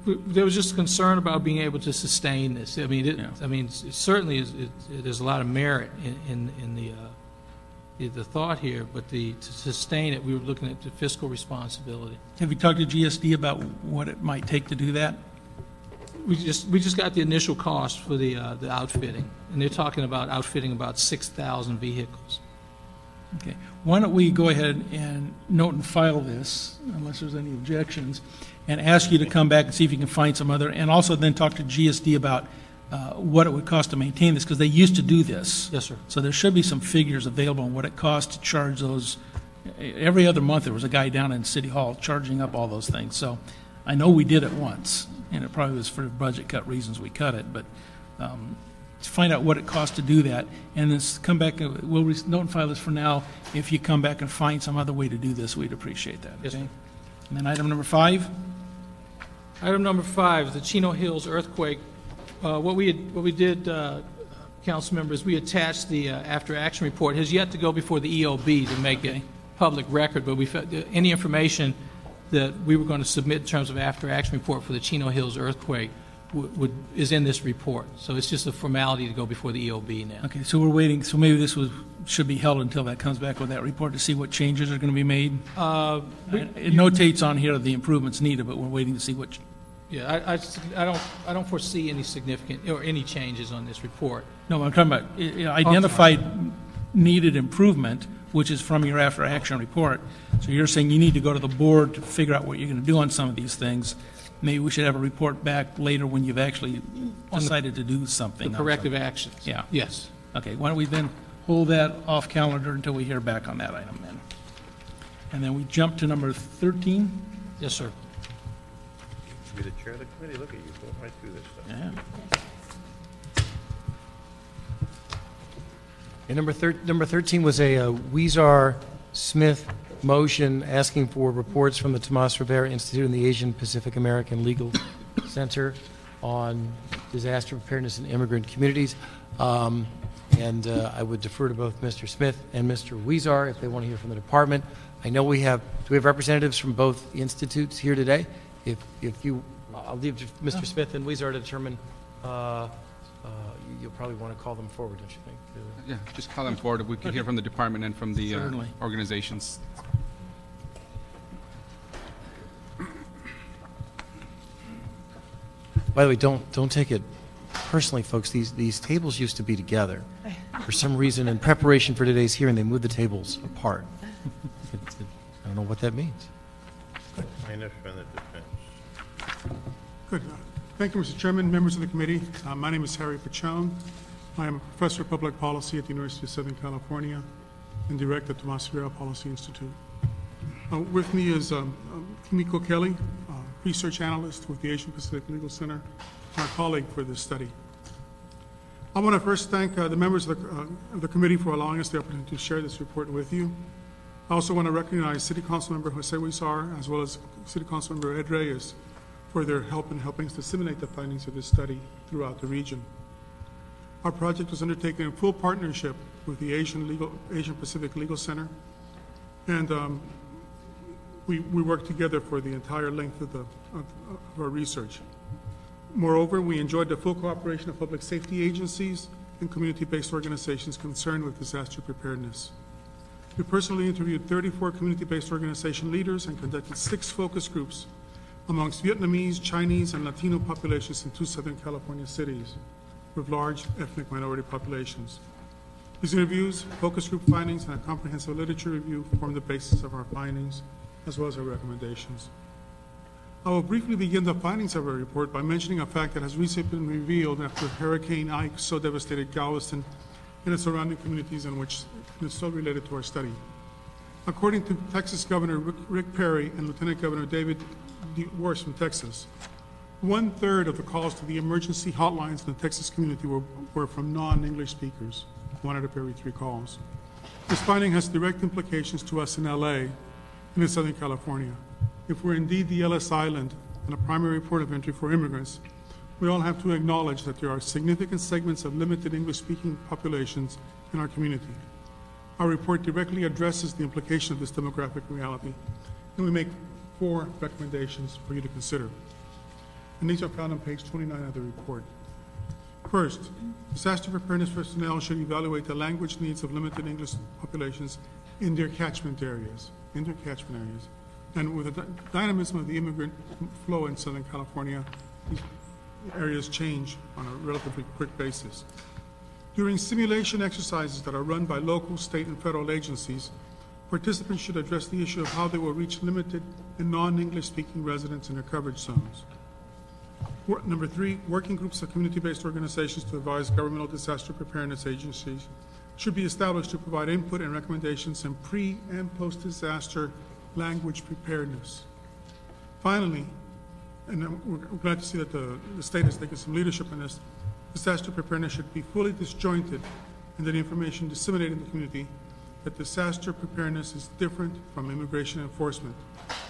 there was just concern about being able to sustain this. I mean, certainly there's a lot of merit in the thought here, but to sustain it, we were looking at the fiscal responsibility. Have you talked to GSD about what it might take to do that? We just got the initial cost for the outfitting, and they're talking about outfitting about 6,000 vehicles. Okay. Why don't we go ahead and note and file this, unless there's any objections, and ask you to come back and see if you can find some other, and also then talk to GSD about what it would cost to maintain this, because they used to do this. Yes, sir. So there should be some figures available on what it costs to charge those. Every other month there was a guy down in City Hall charging up all those things. So I know we did it once, and it probably was for budget cut reasons we cut it, but to find out what it costs to do that, and then come back, we'll note and file this for now. If you come back and find some other way to do this, we'd appreciate that. Yes, okay? sir. And then item number 5. Item number 5, the Chino Hills earthquake. What we did, council members, we attached the after action report. It has yet to go before the EOB to make it public record, but any information that we were going to submit in terms of after action report for the Chino Hills earthquake is in this report. So it's just a formality to go before the EOB now. Okay, so we're waiting. So maybe this should be held until that comes back with that report to see what changes are going to be made. It notates on here the improvements needed, but we're waiting to see what Yeah, I don't foresee any significant or any changes on this report. No, I'm talking about identified needed improvement, which is from your after-action report. So you're saying you need to go to the board to figure out what you're going to do on some of these things. Maybe we should have a report back later when you've actually decided to do something. The corrective actions. Yeah. Yes. Okay, why don't we then hold that off calendar until we hear back on that item then. And then we jump to number 13. Yes, sir. Be the chair of the committee. Look at you, going right through this stuff. Yeah. And number 13 was a Weezar Smith motion asking for reports from the Tomas Rivera Institute and the Asian Pacific American Legal Center on disaster preparedness in immigrant communities. And I would defer to both Mr. Smith and Mr. Weezar if they want to hear from the department. I know do we have representatives from both institutes here today? If you, I'll leave to Mr. Smith and Weezar to determine. You'll probably want to call them forward, don't you think? Yeah, just call them forward. We can hear from the department and from the Certainly. organizations. By the way, don't take it personally, folks. These tables used to be together. For some reason, in preparation for today's hearing, they moved the tables apart. I don't know what that means. Plaintiff and the defense. Good. Thank you, Mr. Chairman, members of the committee. My name is Harry Patron. I am a professor of public policy at the University of Southern California and director at the Tomas Rivera Policy Institute. With me is Kimiko Kelly, research analyst with the Asian Pacific Legal Center, our colleague for this study. I want to first thank the members of the committee for allowing us the opportunity to share this report with you. I also want to recognize City Council Member Jose Weezar as well as City Council Member Ed Reyes for their help in helping us disseminate the findings of this study throughout the region. Our project was undertaken in full partnership with the Asian Pacific Legal Center, and we worked together for the entire length of our research. Moreover, we enjoyed the full cooperation of public safety agencies and community-based organizations concerned with disaster preparedness. We personally interviewed 34 community-based organization leaders and conducted 6 focus groups amongst Vietnamese, Chinese, and Latino populations in 2 Southern California cities with large ethnic minority populations. These interviews, focus group findings, and a comprehensive literature review form the basis of our findings as well as our recommendations. I will briefly begin the findings of our report by mentioning a fact that has recently been revealed after Hurricane Ike so devastated Galveston and its surrounding communities, in which is so related to our study. According to Texas Governor Rick Perry and Lieutenant Governor David Worse from Texas, 1/3 of the calls to the emergency hotlines in the Texas community were from non-English speakers, 1 out of every 3 calls. This finding has direct implications to us in LA and in Southern California. If we're indeed the Ellis Island and a primary port of entry for immigrants, we all have to acknowledge that there are significant segments of limited English-speaking populations in our community. Our report directly addresses the implication of this demographic reality, and we make 4 recommendations for you to consider. And these are found on page 29 of the report. First, disaster preparedness personnel should evaluate the language needs of limited English populations in their catchment areas. And with the dynamism of the immigrant flow in Southern California, these areas change on a relatively quick basis. During simulation exercises that are run by local, state, and federal agencies, participants should address the issue of how they will reach limited and non-English speaking residents in their coverage zones. Number 3, working groups of community-based organizations to advise governmental disaster preparedness agencies should be established to provide input and recommendations in pre- and post-disaster language preparedness. Finally, and we're glad to see that the state has taken some leadership in this, disaster preparedness should be fully disjointed and that information disseminated in the community that disaster preparedness is different from immigration enforcement,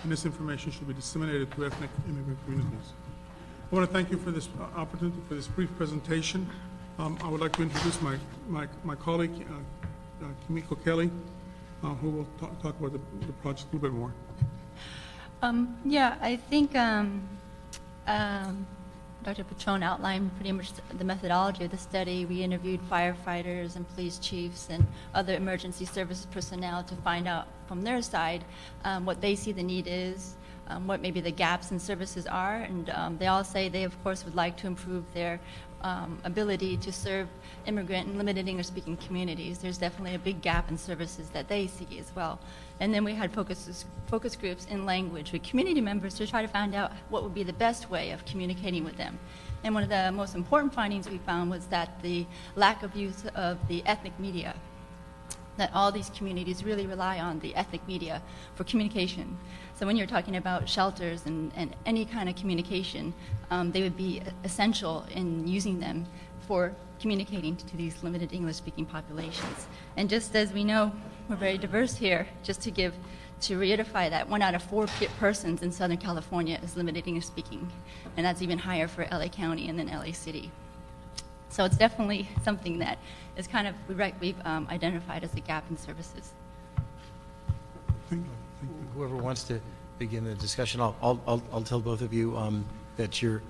and this information should be disseminated to ethnic immigrant communities. I want to thank you for this opportunity, for this brief presentation. I would like to introduce my colleague, Kimiko Kelly, who will talk about the project a little bit more. Yeah, I think Dr. Patron outlined pretty much the methodology of the study. We interviewed firefighters and police chiefs and other emergency services personnel to find out from their side what they see the need is. what maybe the gaps in services are, and they all say they, of course, would like to improve their ability to serve immigrant and limited English-speaking communities. There's definitely a big gap in services that they see as well. And then we had focus groups in language with community members to try to find out what would be the best way of communicating with them. And one of the most important findings we found was that the lack of use of the ethnic media, that all these communities really rely on the ethnic media for communication. So when you're talking about shelters and any kind of communication, they would be essential in using them for communicating to these limited English-speaking populations. And just as we know, we're very diverse here, just to reiterate that 1 out of 4 persons in Southern California is limited English-speaking, and that's even higher for LA County and then LA City. So it's definitely something that is kind of, we've identified as a gap in services. Whoever wants to begin the discussion, I'll tell both of you that your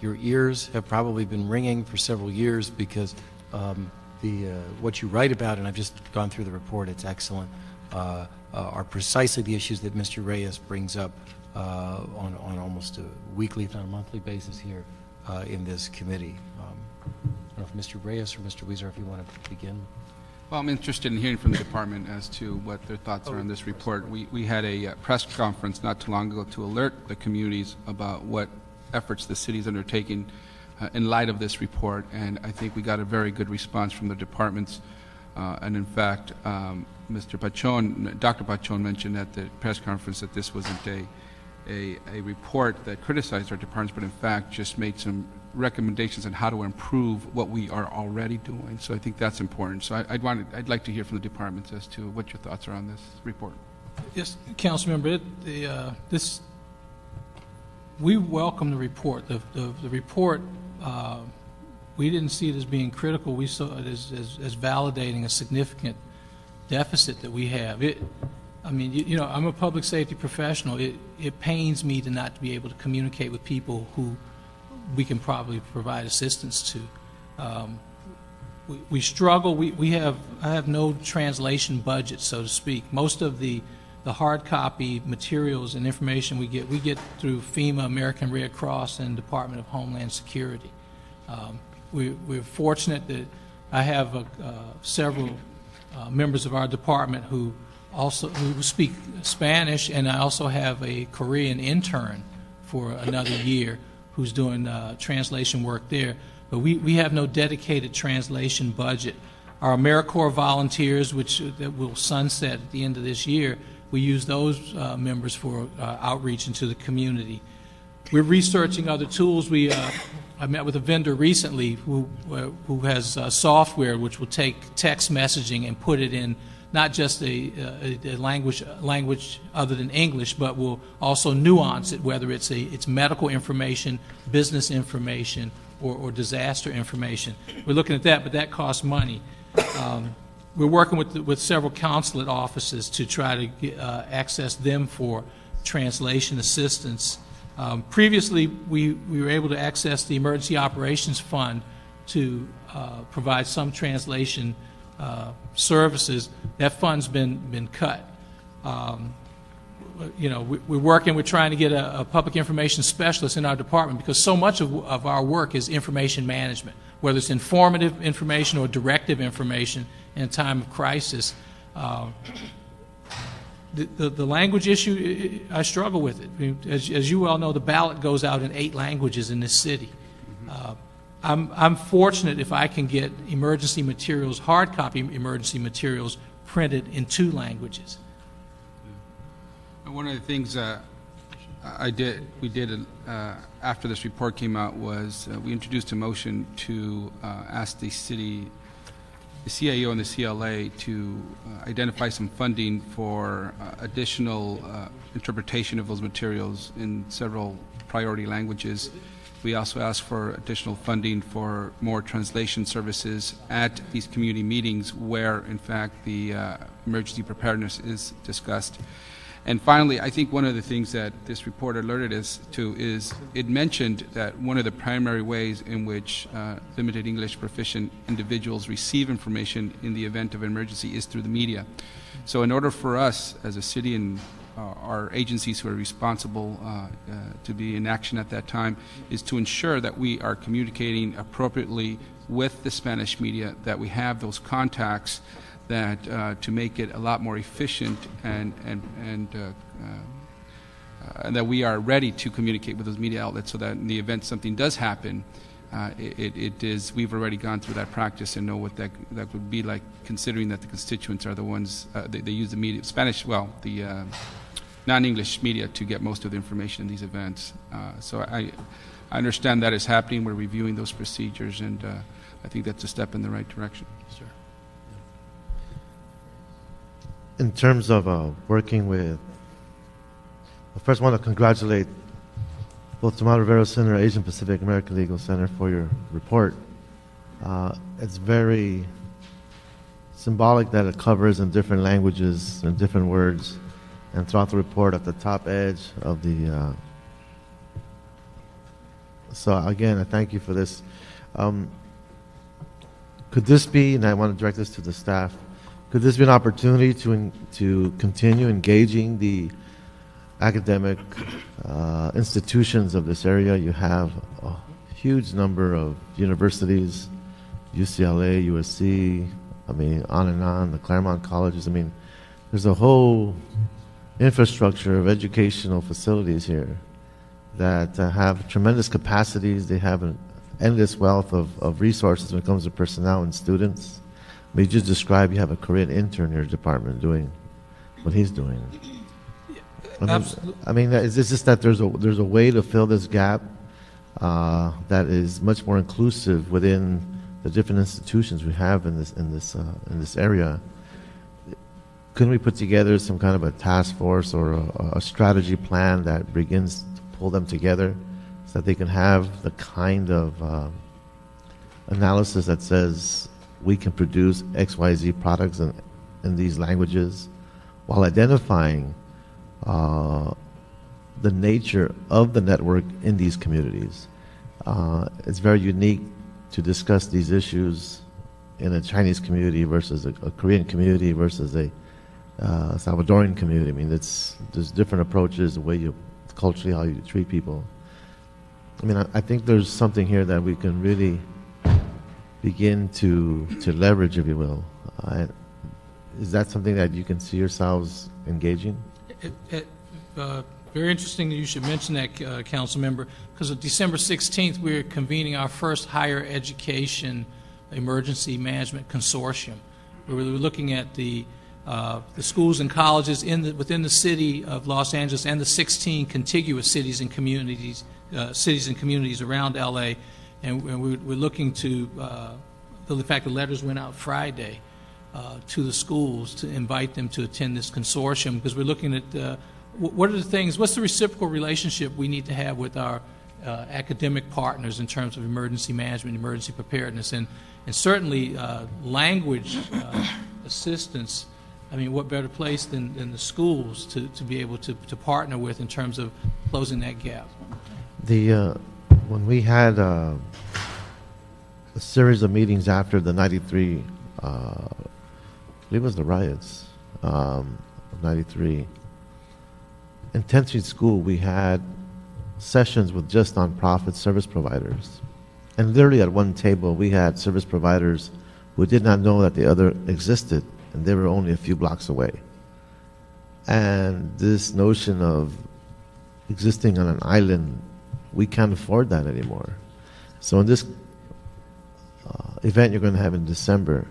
ears have probably been ringing for several years because what you write about, and I've just gone through the report, it's excellent, are precisely the issues that Mr. Reyes brings up on almost a weekly, if not a monthly basis here in this committee. I don't know if Mr. Reyes or Mr. Weezer, if you want to begin. Well, I'm interested in hearing from the department as to what their thoughts are on this report. We had a press conference not too long ago to alert the communities about what efforts the city is undertaking in light of this report, and I think we got a very good response from the departments. And in fact, Dr. Patron mentioned at the press conference that this wasn't a report that criticized our departments, but in fact just made some recommendations on how to improve what we are already doing. So I think that's important. So I'd like to hear from the departments as to what your thoughts are on this report. Yes, Councilmember, we welcome the report. The report, we didn't see it as being critical. We saw it as validating a significant deficit that we have. I mean, you know, I'm a public safety professional. It pains me to not be able to communicate with people who we can probably provide assistance to. We struggle. I have no translation budget, so to speak. Most of the hard copy materials and information we get through FEMA, American Red Cross, and Department of Homeland Security. We're fortunate that I have several members of our department who speak Spanish, and I also have a Korean intern for another year who's doing translation work there. But we have no dedicated translation budget. Our AmeriCorps volunteers, that will sunset at the end of this year, we use those members for outreach into the community. We're researching other tools. I met with a vendor recently who has software which will take text messaging and put it in not just a language other than English, but will also nuance it, whether it's medical information, business information, or disaster information. We're looking at that, but that costs money. We're working with several consulate offices to try to access them for translation assistance. Previously, we were able to access the Emergency Operations Fund to provide some translation services. That fund's been cut. You know, we're trying to get a public information specialist in our department because so much of our work is information management, whether it's informative information or directive information in a time of crisis. The language issue, I struggle with it. I mean, as you well know, the ballot goes out in 8 languages in this city. I'm fortunate if I can get emergency materials, hard copy emergency materials, printed in 2 languages. One of the things we did after this report came out was we introduced a motion to ask the CIO and the CLA to identify some funding for additional interpretation of those materials in several priority languages. We also asked for additional funding for more translation services at these community meetings where, in fact, the emergency preparedness is discussed. And finally, I think one of the things that this report alerted us to is it mentioned that one of the primary ways in which limited English proficient individuals receive information in the event of an emergency is through the media. So in order for us as a city and our agencies who are responsible to be in action at that time, is to ensure that we are communicating appropriately with the Spanish media, that we have those contacts, that to make it a lot more efficient and that we are ready to communicate with those media outlets, so that in the event something does happen, we've already gone through that practice and know what that would be like, considering that the constituents are the ones they use the media, the non-English media to get most of the information in these events. So I understand that is happening. We're reviewing those procedures, and I think that's a step in the right direction. Sure. In terms of working with, I first want to congratulate both Tomato Rivera Center and Asian Pacific American Legal Center for your report. It's very symbolic that it covers in different languages and different words, and throughout the report at the top edge of the so again, I thank you for this. Could this be, and I want to direct this to the staff, could this be an opportunity to continue engaging the academic institutions of this area? You have a huge number of universities, UCLA, USC, I mean, on and on, the Claremont colleges. I mean, there's a whole infrastructure of educational facilities here that have tremendous capacities. They have an endless wealth of resources when it comes to personnel and students. I mean, you just described you have a Korean intern in your department doing what he's doing. I mean, it's just that there's a way to fill this gap that is much more inclusive within the different institutions we have in this area. Couldn't we put together some kind of a task force or a strategy plan that begins to pull them together so that they can have the kind of analysis that says we can produce XYZ products in these languages while identifying the nature of the network in these communities. It's very unique to discuss these issues in a Chinese community versus a Korean community versus a Salvadoran community. I mean, there's different approaches, the way you culturally how you treat people. I mean, I think there's something here that we can really begin to leverage, if you will. Is that something that you can see yourselves engaging? Very interesting that you should mention that, Council Member, because on December 16th, we're convening our first higher education emergency management consortium. We're looking at the schools and colleges within the city of Los Angeles and the 16 contiguous cities and communities around LA, and we're looking to the fact the letters went out Friday to the schools to invite them to attend this consortium, because we're looking at what's the reciprocal relationship we need to have with our academic partners in terms of emergency management, emergency preparedness, and certainly language assistance. I mean, what better place than the schools to be able to partner with in terms of closing that gap? When we had a series of meetings after the 93, I believe it was the riots of 93, in 10th Street School, we had sessions with just nonprofit service providers. And literally at one table, we had service providers who did not know that the other existed, and they were only a few blocks away. And this notion of existing on an island, we can't afford that anymore. So in this event you're going to have in December,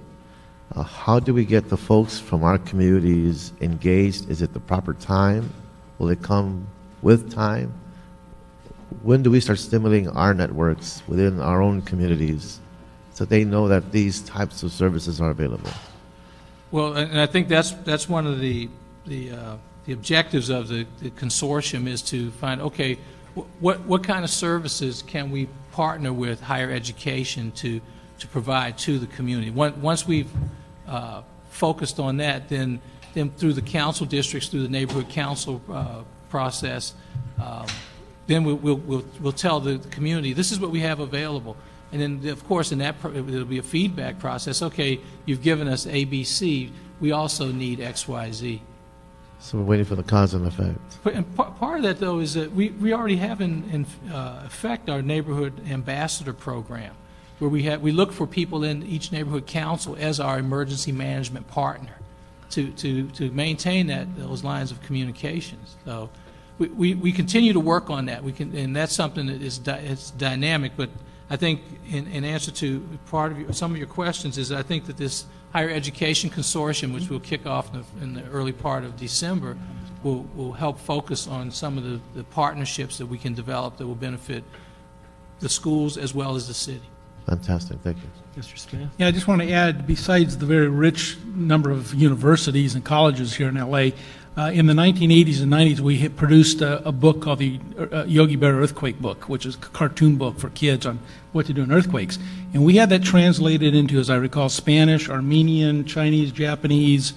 how do we get the folks from our communities engaged? Is it the proper time? Will it come with time? When do we start stimulating our networks within our own communities so they know that these types of services are available? Well, and I think that's one of the objectives of the consortium is to find, okay, what kind of services can we partner with higher education to provide to the community? Once we've focused on that, then through the council districts, through the neighborhood council process, then we'll tell the community, this is what we have available. And then, of course, in that it'll be a feedback process. Okay, you've given us ABC. We also need XYZ. So we're waiting for the cause and effect. And part of that, though, is that we already have in effect our neighborhood ambassador program, where we look for people in each neighborhood council as our emergency management partner to maintain those lines of communications. So we continue to work on that. And that's something that it's dynamic. But I think in answer to some of your questions is I think that this higher education consortium, which will kick off in the early part of December, will help focus on some of the partnerships that we can develop that will benefit the schools as well as the city. Fantastic. Thank you. Mr. Smith? Yeah, I just want to add, besides the very rich number of universities and colleges here in L.A., in the 1980s and 90s, we had produced a book called the Yogi Bear Earthquake Book, which is a cartoon book for kids on what to do in earthquakes. And we had that translated into, as I recall, Spanish, Armenian, Chinese, Japanese,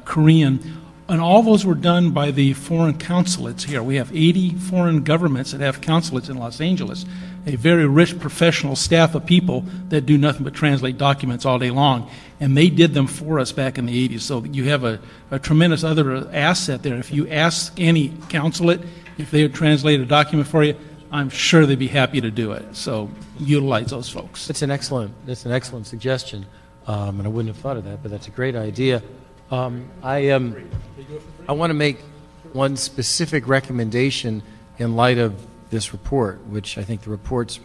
Korean. And all those were done by the foreign consulates here. We have 80 foreign governments that have consulates in Los Angeles, a very rich professional staff of people that do nothing but translate documents all day long. And they did them for us back in the 80s. So you have a tremendous other asset there. If you ask any consulate if they would translate a document for you, I'm sure they'd be happy to do it. So utilize those folks. That's an excellent suggestion. And I wouldn't have thought of that, but that's a great idea. I want to make one specific recommendation in light of this report, which I think the report's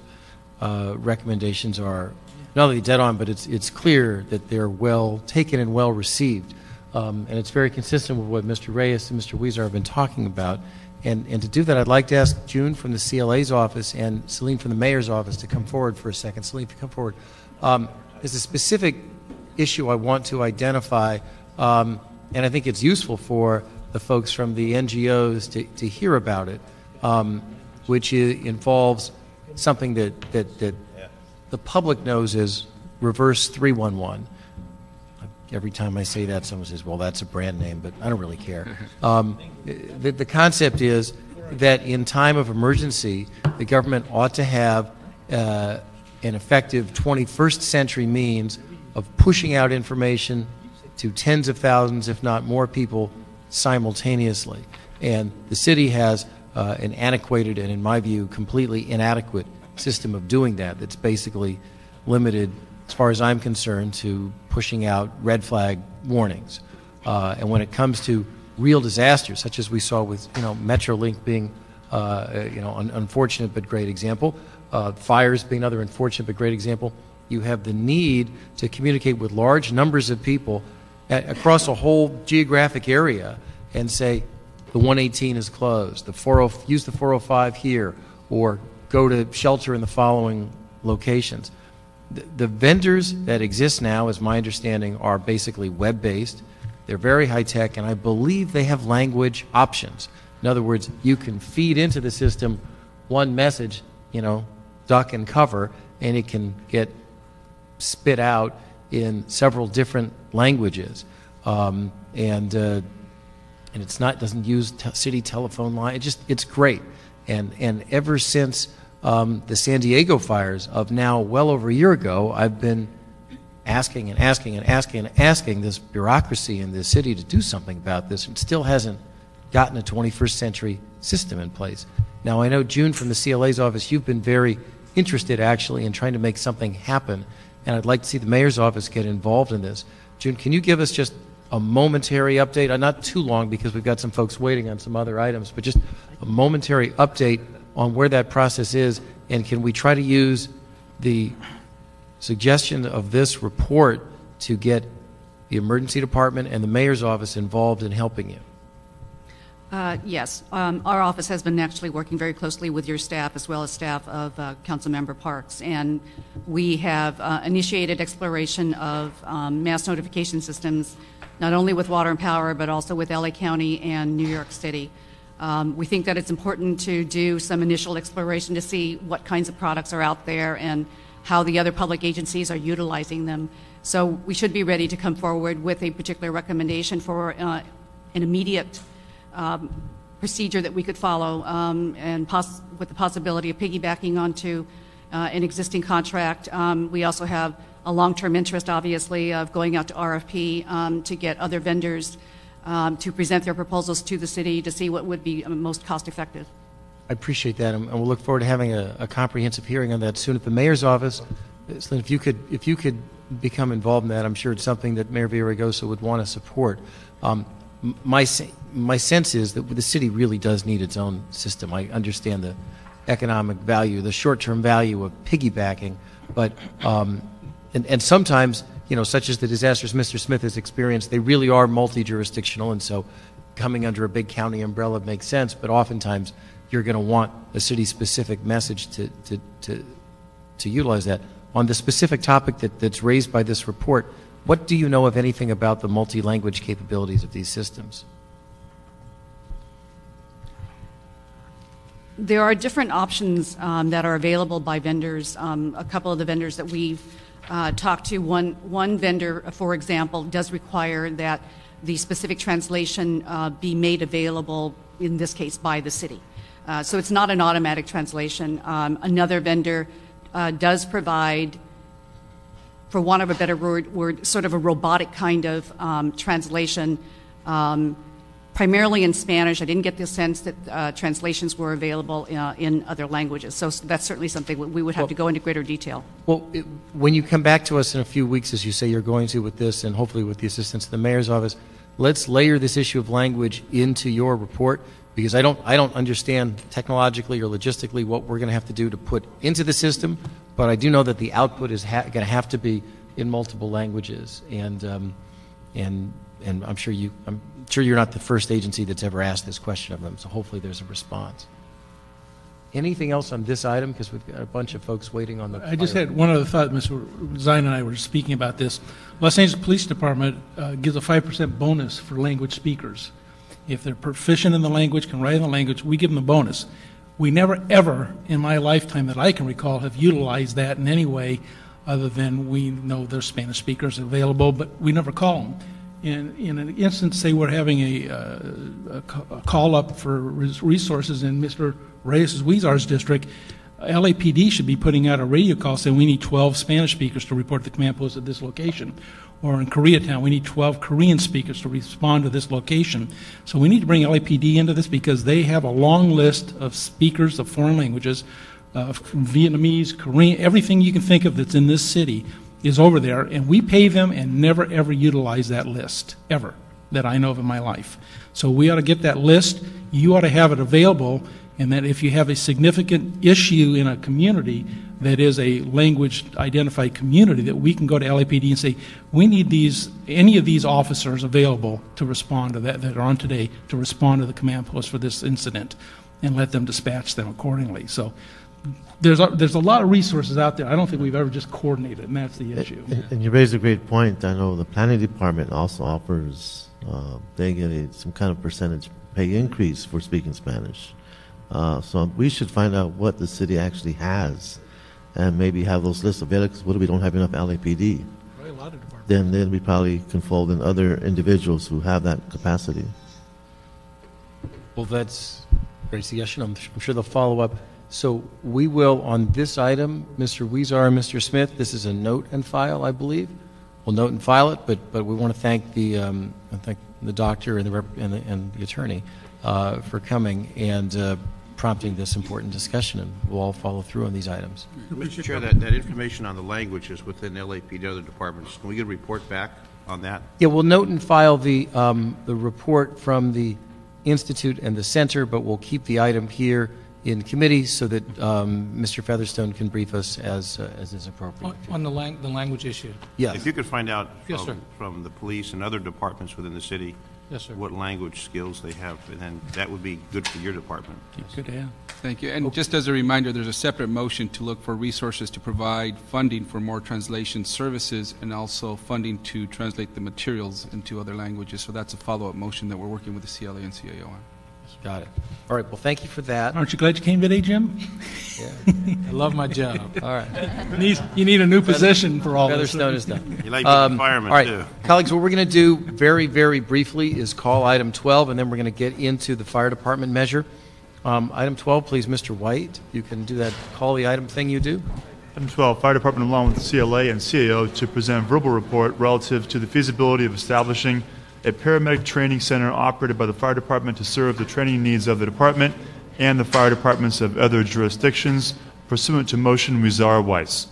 recommendations are not only dead on, but it's clear that they're well taken and well received. And it's very consistent with what Mr. Reyes and Mr. Weezer have been talking about. And to do that, I'd like to ask June from the CLA's office and Celine from the mayor's office to come forward for a second. Celine, if you come forward. There's a specific issue I want to identify, and I think it's useful for the folks from the NGOs to hear about it, which involves something that the public knows as Reverse 311. Every time I say that, someone says, well, that's a brand name, but I don't really care. The concept is that in time of emergency, the government ought to have an effective 21st century means of pushing out information to tens of thousands, if not more people, simultaneously. And the city has an antiquated and, in my view, completely inadequate system of doing that that's basically limited, as far as I'm concerned, to pushing out red flag warnings. And when it comes to real disasters, such as we saw with Metrolink being an unfortunate but great example, fires being another unfortunate but great example, you have the need to communicate with large numbers of people across a whole geographic area and say, the 118 is closed, use the 405 here, or go to shelter in the following locations. The vendors that exist now, as my understanding, are basically web-based. They're very high-tech, and I believe they have language options. In other words, you can feed into the system one message, duck and cover, and it can get spit out in several different languages. And it's doesn't use city telephone line. It's great. And ever since the San Diego fires of now well over a year ago, I've been asking this bureaucracy in this city to do something about this, and still hasn't gotten a 21st century system in place. Now, I know, June, from the CLA's office, you've been very interested, actually, in trying to make something happen, and I'd like to see the mayor's office get involved in this. June, can you give us just a momentary update, not too long because we've got some folks waiting on some other items, but just a momentary update on where that process is, and can we try to use the suggestion of this report to get the emergency department and the mayor's office involved in helping you? Yes. Our office has been actually working very closely with your staff as well as staff of Councilmember Parks, and we have initiated exploration of mass notification systems, not only with Water and Power, but also with LA County and New York City. We think that it's important to do some initial exploration to see what kinds of products are out there and how the other public agencies are utilizing them. So we should be ready to come forward with a particular recommendation for an immediate procedure that we could follow, and with the possibility of piggybacking onto an existing contract. We also have a long-term interest, obviously, of going out to RFP to get other vendors to present their proposals to the city to see what would be most cost-effective. I appreciate that, and we'll look forward to having a comprehensive hearing on that soon at the mayor's office. Lynn, if you could become involved in that, I'm sure it's something that Mayor Villaraigosa would want to support. My sense is that the city really does need its own system. I understand the economic value, the short-term value of piggybacking, but and sometimes, you know, such as the disasters Mr. Smith has experienced, they really are multi-jurisdictional, and so coming under a big county umbrella makes sense. But oftentimes, you're going to want a city-specific message to utilize that. On the specific topic that's raised by this report, what do you know, if anything, about the multi-language capabilities of these systems? There are different options that are available by vendors. A couple of the vendors that we've talked to, one vendor, for example, does require that the specific translation be made available, in this case, by the city. So it's not an automatic translation. Another vendor does provide, for want of a better word, sort of a robotic kind of translation, primarily in Spanish. I didn't get the sense that translations were available in other languages. So that's certainly something we would have to go into greater detail. Well, when you come back to us in a few weeks, as you say you're going to with this, and hopefully with the assistance of the mayor's office, let's layer this issue of language into your report, because I don't understand technologically or logistically what we're going to have to do to put into the system, but I do know that the output is going to have to be in multiple languages, and I'm sure you're not the first agency that's ever asked this question of them. So hopefully there's a response. Anything else on this item? Because we've got a bunch of folks waiting on the. I just had one other thought. Mr. Zine and I were speaking about this. Los Angeles Police Department gives a 5% bonus for language speakers. If they're proficient in the language, can write in the language, we give them a bonus. We never, ever, in my lifetime that I can recall, have utilized that in any way other than we know there's Spanish speakers available, but we never call them. In an instance, say we're having a call up for resources in Mr. Reyes-Huizar's district, LAPD should be putting out a radio call saying we need 12 Spanish speakers to report the command post at this location. Or in Koreatown, we need 12 Korean speakers to respond to this location. So we need to bring LAPD into this because they have a long list of speakers of foreign languages, Vietnamese, Korean, everything you can think of that's in this city is over there, and we pay them and never ever utilize that list, ever, that I know of in my life. So we ought to get that list. You ought to have it available, and that if you have a significant issue in a community that is a language-identified community, that we can go to LAPD and say, we need any of these officers available to respond to that are on today, to respond to the command post for this incident, and let them dispatch them accordingly. So there's a lot of resources out there. I don't think we've ever just coordinated, and that's the issue. And you raised a great point. I know the planning department also offers, they get some kind of percentage pay increase for speaking Spanish. So we should find out what the city actually has and maybe have those lists available, because what if we don't have enough LAPD? Probably a lot of departments. Then we probably can fold in other individuals who have that capacity. Well, that's a great suggestion. I'm sure they'll follow up. So we will, on this item, Mr. Huizar and Mr. Smith, this is a note and file, I believe. We'll note and file it, but we want to thank the doctor and the attorney for coming and prompting this important discussion, and we'll all follow through on these items. Mr. Chair, that information on the language is within LAPD and other departments. Can we get a report back on that? Yeah, we'll note and file the report from the Institute and the Center, but we'll keep the item here in committee so that Mr. Featherstone can brief us as is appropriate. On the language issue? Yes. If you could find out Yes, sir. from the police and other departments within the city, yes, sir, what language skills they have, and then that would be good for your department. Good to have. Thank you. And just as a reminder, there's a separate motion to look for resources to provide funding for more translation services and also funding to translate the materials into other languages. So that's a follow-up motion that we're working with the CLA and CAO on. Got it. All right. Well, thank you for that. Aren't you glad you came today, Jim? Yeah. I love my job. All right. You need a new position for all this. Featherstone is done. You like being a fireman, all right. too. Colleagues, what we're going to do very, very briefly is call item 12, and then we're going to get into the fire department measure. Item 12, please, Mr. White. You can do that call the item thing you do. Item 12, Fire Department along with CLA and CAO to present verbal report relative to the feasibility of establishing a paramedic training center operated by the fire department to serve the training needs of the department and the fire departments of other jurisdictions, pursuant to motion Weezar-Weiss.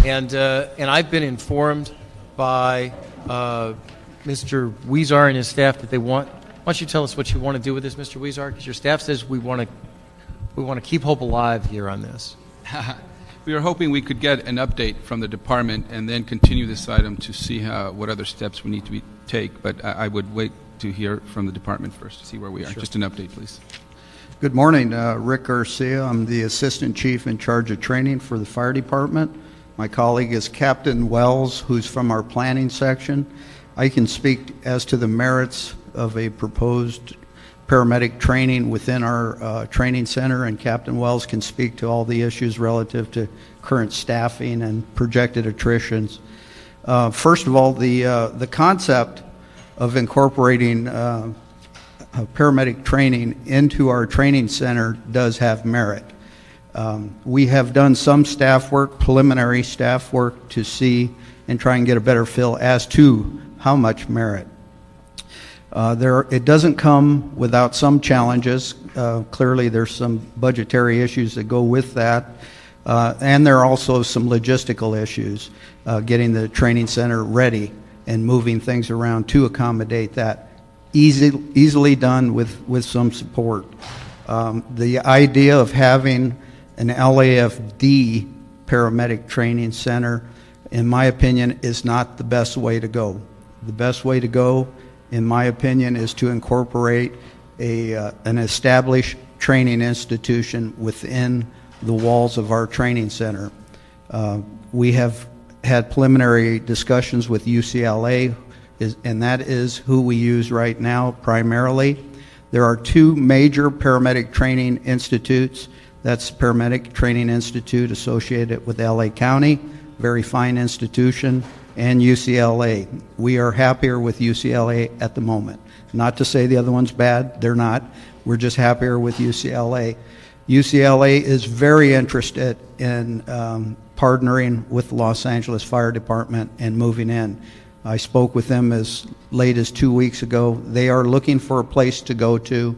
And I've been informed by Mr. Weezar and his staff that they want. Why don't you tell us what you want to do with this, Mr. Weezar? Because your staff says we want to keep hope alive here on this. We were hoping we could get an update from the department and then continue this item to see what other steps we need to take. But I would wait to hear from the department first to see where we are. Sure. Just an update, please. Good morning, Rick Garcia. I'm the Assistant Chief in charge of training for the fire department. My colleague is Captain Wells, who's from our planning section. I can speak as to the merits of a proposed paramedic training within our training center, and Captain Wells can speak to all the issues relative to current staffing and projected attritions. First of all, the concept of incorporating paramedic training into our training center does have merit. We have done some staff work, preliminary staff work, to see and try and get a better feel as to how much merit. It doesn't come without some challenges. Clearly, there's some budgetary issues that go with that, and there are also some logistical issues, getting the training center ready and moving things around to accommodate that. Easily done with some support. The idea of having an LAFD paramedic training center, in my opinion, is not the best way to go. The best way to go, in my opinion, is to incorporate an established training institution within the walls of our training center. We have had preliminary discussions with UCLA, and that is who we use right now primarily. There are two major paramedic training institutes. That's Paramedic Training Institute associated with LA County, very fine institution, and UCLA. We are happier with UCLA at the moment. Not to say the other one's bad, they're not. We're just happier with UCLA. UCLA is very interested in partnering with the Los Angeles Fire Department and moving in. I spoke with them as late as 2 weeks ago. They are looking for a place to go to.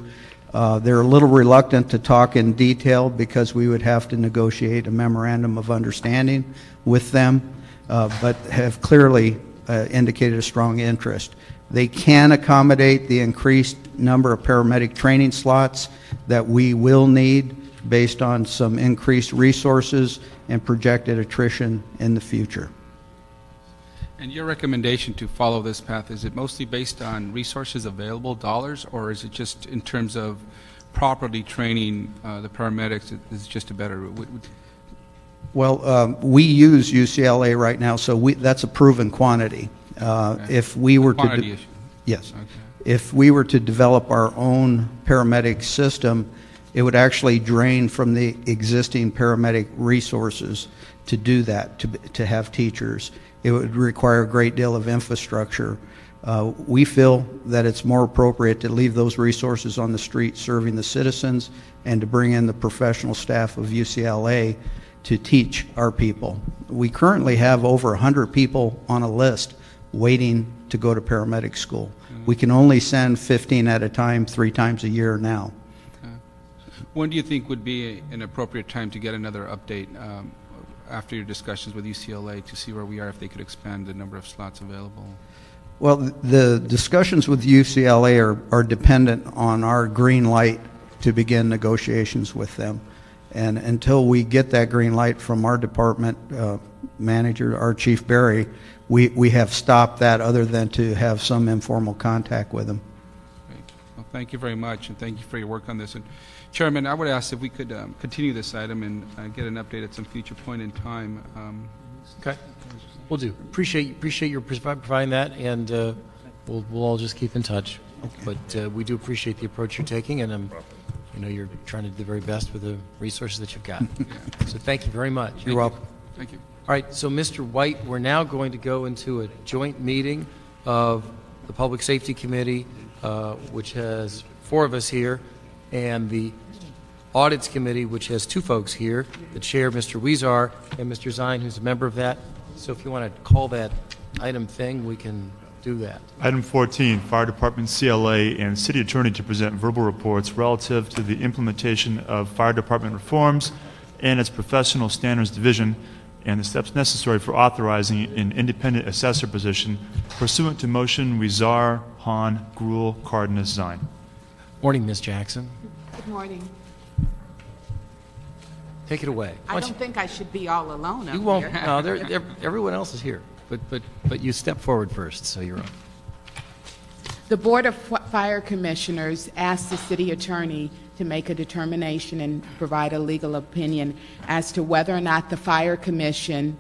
They're a little reluctant to talk in detail because we would have to negotiate a memorandum of understanding with them, but have clearly indicated a strong interest. They can accommodate the increased number of paramedic training slots that we will need based on some increased resources and projected attrition in the future. And your recommendation to follow this path, is it mostly based on resources available, dollars, or is it just in terms of properly training the paramedics, is just a better route? Well, we use UCLA right now, so that's a proven quantity. Okay. If we were Quantity to issue. yes, Okay. if we were to develop our own paramedic system, it would actually drain from the existing paramedic resources to do that, to have teachers. It would require a great deal of infrastructure. We feel that it's more appropriate to leave those resources on the street serving the citizens and to bring in the professional staff of UCLA to teach our people. We currently have over 100 people on a list waiting to go to paramedic school. We can only send 15 at a time, 3 times a year now. When do you think would be an appropriate time to get another update after your discussions with UCLA to see where we are, if they could expand the number of slots available? Well, the discussions with UCLA are dependent on our green light to begin negotiations with them. And until we get that green light from our department manager, our Chief Barry, we have stopped that other than to have some informal contact with them. Great. Well, thank you very much, and thank you for your work on this. And Chairman, I would ask if we could continue this item and get an update at some future point in time. Okay, we'll do. Appreciate your providing that, and we'll all just keep in touch. Okay. But we do appreciate the approach you're taking, and I know you're trying to do the very best with the resources that you've got. Yeah. So thank you very much. You're welcome. Thank you. All right, so Mr. White, we're now going to go into a joint meeting of the Public Safety Committee, which has 4 of us here, and the Audits Committee, which has 2 folks here, the chair, Mr. Weezar, and Mr. Zine, who's a member of that. So if you want to call that item thing, we can do that. Item 14, Fire Department CLA and City Attorney to present verbal reports relative to the implementation of Fire Department reforms and its Professional Standards Division and the steps necessary for authorizing an independent assessor position pursuant to motion Wizar, Hahn, Gruel, Cardenas, Zine. Morning, Ms. Jackson. Good morning. Take it away. I don't think I should be all alone up You won't. here. No, everyone else is here. But you step forward first, so you're on. The Board of Fire Commissioners asked the city attorney to make a determination and provide a legal opinion as to whether or not the Fire Commission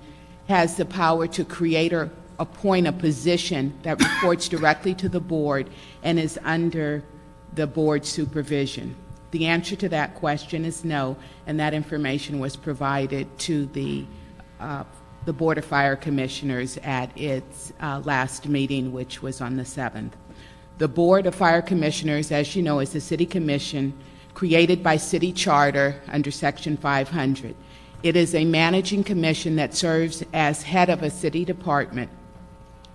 has the power to create or appoint a position that reports directly to the board and is under the board's supervision. The answer to that question is no, and that information was provided to the Board of Fire Commissioners at its last meeting, which was on the 7th. The Board of Fire Commissioners, as you know, is a city commission created by city charter under Section 500. It is a managing commission that serves as head of a city department,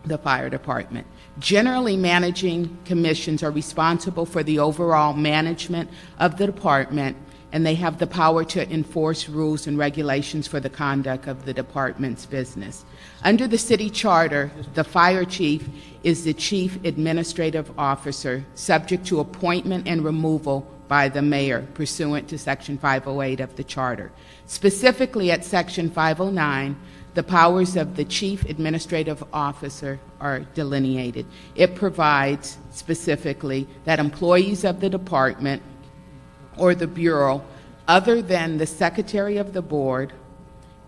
the fire department. Generally, managing commissions are responsible for the overall management of the department, and they have the power to enforce rules and regulations for the conduct of the department's business. Under the city charter, the fire chief is the chief administrative officer, subject to appointment and removal by the mayor pursuant to Section 508 of the charter. Specifically at Section 509, the powers of the chief administrative officer are delineated. It provides specifically that employees of the department or the bureau, other than the secretary of the board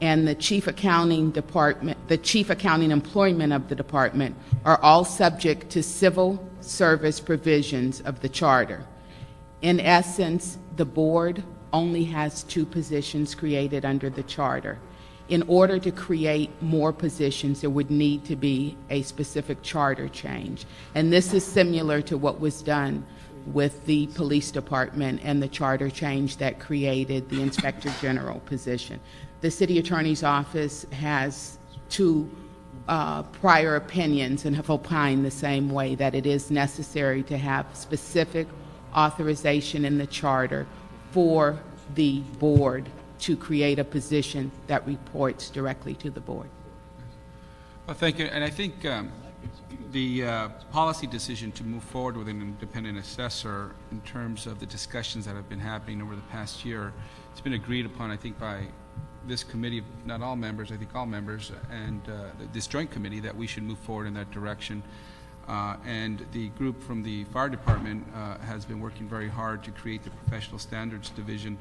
and the chief accounting employment of the department, are all subject to civil service provisions of the charter. In essence, the board only has 2 positions created under the charter. In order to create more positions, there would need to be a specific charter change. And this is similar to what was done with the police department and the charter change that created the inspector general position. The city attorney's office has 2 prior opinions and have opined the same way, that it is necessary to have specific authorization in the charter for the board to create a position that reports directly to the board. Well, thank you. And I think the policy decision to move forward with an independent assessor in terms of the discussions that have been happening over the past year, it's been agreed upon, I think, by this committee, not all members, I think all members, and this joint committee, that we should move forward in that direction. And the group from the fire department has been working very hard to create the professional standards division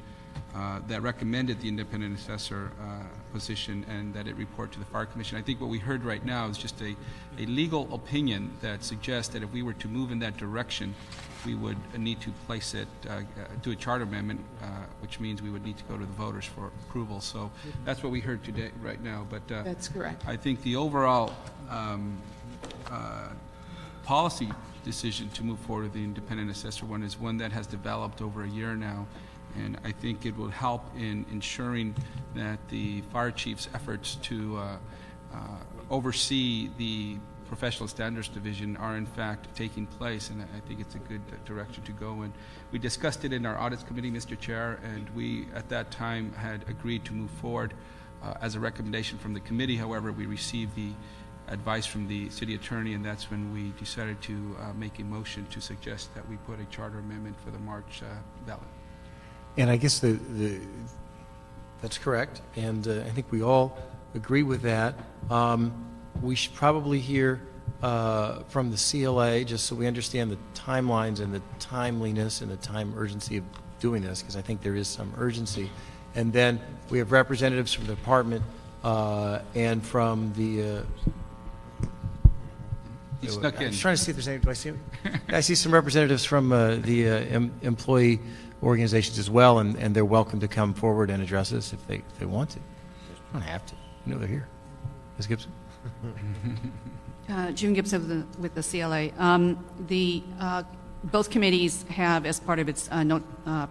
that recommended the independent assessor position and that it report to the fire commission. I think what we heard right now is just a legal opinion that suggests that if we were to move in that direction, we would need to place it, do a charter amendment, which means we would need to go to the voters for approval. So that's what we heard today, right now. But that's correct. I think the overall policy decision to move forward with the independent assessor one is one that has developed over a year now, and I think it will help in ensuring that the fire chief's efforts to oversee the professional standards division are in fact taking place, and I think it's a good direction to go in. We discussed it in our audits committee, Mr. Chair, and we at that time had agreed to move forward as a recommendation from the committee. However, we received the advice from the city attorney, and that's when we decided to make a motion to suggest that we put a charter amendment for the March ballot. And I guess that's correct, and I think we all agree with that. We should probably hear from the CLA, just so we understand the timelines and the timeliness and the time urgency of doing this, because I think there is some urgency. And then we have representatives from the department and from the He snuck in. I was trying to see if there's any. Do I see him? I see some representatives from the employee organizations as well, and they're welcome to come forward and address us if they want to. They don't have to. You know they're here. Ms. Gibson. June Gibson with the CLA. Both committees have, as part of its note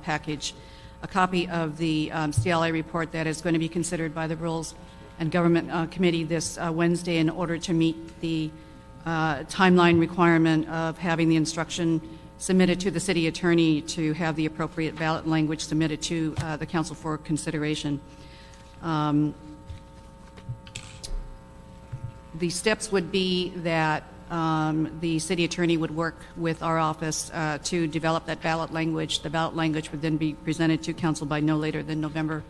package, a copy of the CLA report that is going to be considered by the Rules and Government Committee this Wednesday in order to meet the timeline requirement of having the instruction submitted to the city attorney to have the appropriate ballot language submitted to the council for consideration. The steps would be that the city attorney would work with our office to develop that ballot language. The ballot language would then be presented to council by no later than November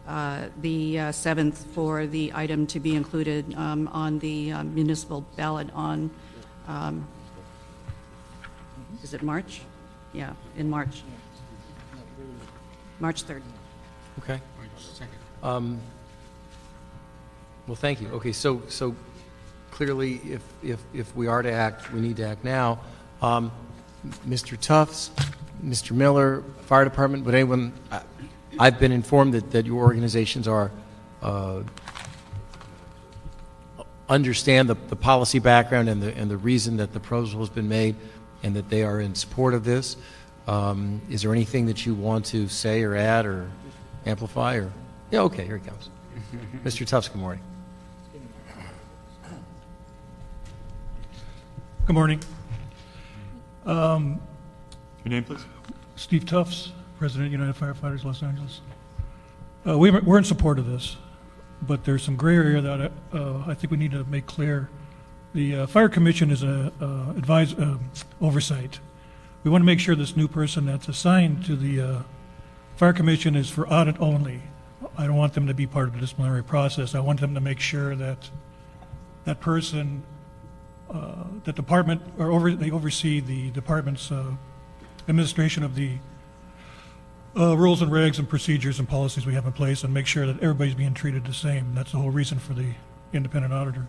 the 7th for the item to be included on the municipal ballot on, is it March? Yeah, in March. March 3rd. Okay. Well, thank you. Okay, so clearly, if we are to act, we need to act now. Mr. Tufts, Mr. Miller, Fire Department, would anyone? I've been informed that your organizations are understand the policy background and the reason that the proposal has been made, and that they are in support of this. Is there anything that you want to say or add or amplify? Or yeah, okay, here he comes. Mr. Tufts, good morning. Good morning. Your name, please? Steve Tufts, President, United Firefighters, Los Angeles. We're in support of this, but there's some gray area that I think we need to make clear. The Fire Commission is oversight. We want to make sure this new person that's assigned to the Fire Commission is for audit only. I don't want them to be part of the disciplinary process. I want them to make sure that that person, that department, they oversee the department's administration of the rules and regs and procedures and policies we have in place, and make sure that everybody's being treated the same. That's the whole reason for the independent auditor.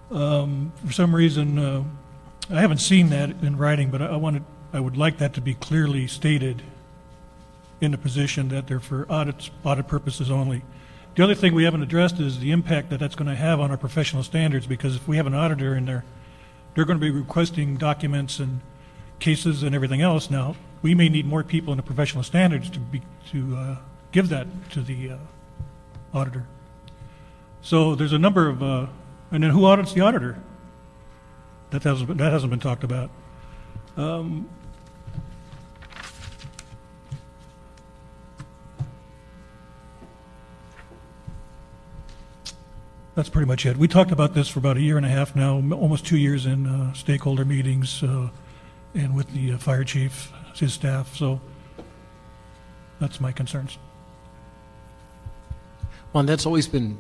For some reason, I haven't seen that in writing, but I would like that to be clearly stated in the position that they're for audit purposes only. The other thing we haven't addressed is the impact that that's going to have on our professional standards, because if we have an auditor in there, they're going to be requesting documents and cases and everything else. Now, we may need more people in the professional standards to give that to the auditor. So there's a number of, and then who audits the auditor? That hasn't been talked about. That's pretty much it. We talked about this for about a year and a half now, almost 2 years in stakeholder meetings and with the fire chief, his staff. So that's my concerns. Well, and that's always been,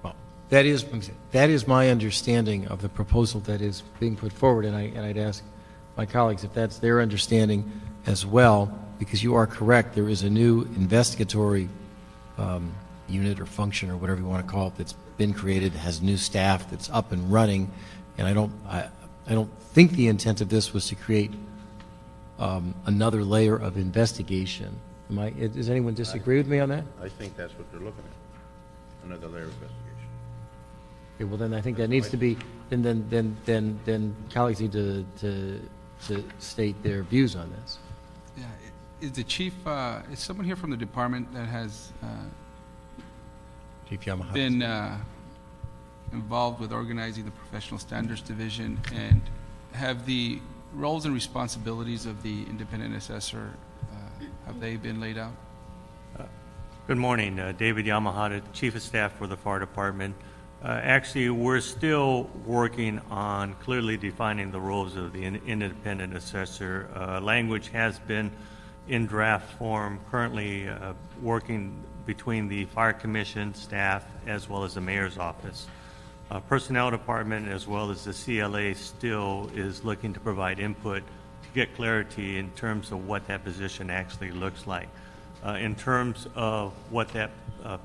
well, that is my understanding of the proposal that is being put forward, and I'd ask my colleagues if that's their understanding as well, because you are correct. There is a new investigatory unit or function or whatever you want to call it that's been created, has new staff that's up and running, and I don't think the intent of this was to create another layer of investigation. Does anyone disagree with me on that? I think that's what they're looking at, another layer of investigation. Okay, well then I think that needs to be, then colleagues need to state their views on this. Yeah, is the chief, is someone here from the department that has been involved with organizing the Professional Standards Division, and have the roles and responsibilities of the independent assessor, have they been laid out? Good morning, David Yamahata, Chief of Staff for the Fire Department. Actually, we're still working on clearly defining the roles of the independent assessor. Language has been in draft form, currently working between the Fire Commission staff as well as the Mayor's Office. Personnel Department as well as the CLA still is looking to provide input to get clarity in terms of what that position actually looks like. In terms of what that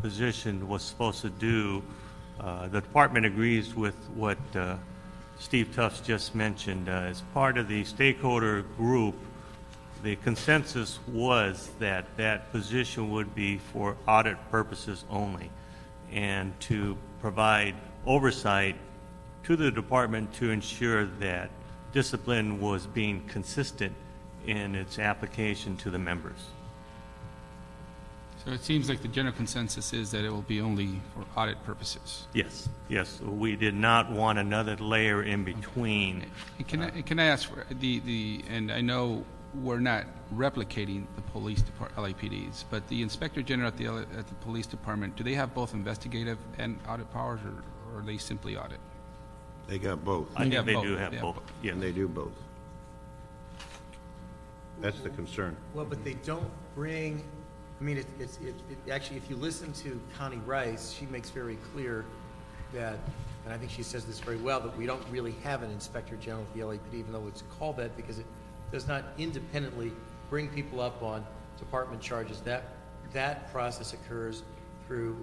position was supposed to do, the department agrees with what Steve Tufts just mentioned. As part of the stakeholder group, the consensus was that that position would be for audit purposes only, and to provide oversight to the department to ensure that discipline was being consistent in its application to the members. So it seems like the general consensus is that it will be only for audit purposes. Yes, yes. We did not want another layer in between. And can I ask for and I know we're not replicating the police department, LAPDs, but the Inspector General at the police department, do they have both investigative and audit powers, or are they simply audit? They got both. I think they do have both. Yeah, and they do both. That's the concern. Well, but they don't bring, I mean, actually, if you listen to Connie Rice, she makes very clear that, and I think she says this very well, that we don't really have an Inspector General of the LAPD, even though it's called that, because it does not independently bring people up on department charges. That process occurs through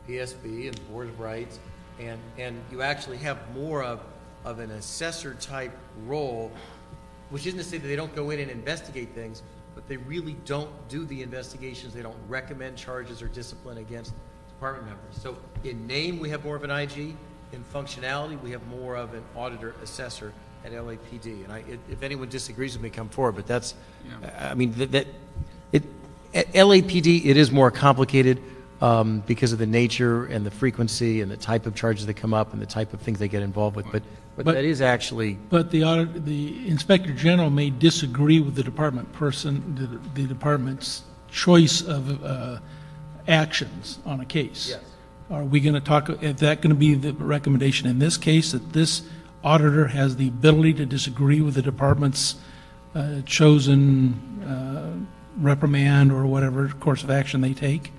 PSB and Board of Rights, and you actually have more of an assessor-type role, which isn't to say that they don't go in and investigate things, but they really don't do the investigations. They don't recommend charges or discipline against department members. So in name, we have more of an IG. In functionality, we have more of an auditor-assessor at LAPD. And if anyone disagrees with me, come forward. But that's, I mean, at LAPD, it is more complicated because of the nature and the frequency and the type of charges that come up and the type of things they get involved with. But that is actually. But the Inspector General may disagree with the department person, the department's choice of actions on a case. Yes. Are we going to talk? Is that going to be the recommendation in this case, that this auditor has the ability to disagree with the department's chosen reprimand or whatever course of action they take?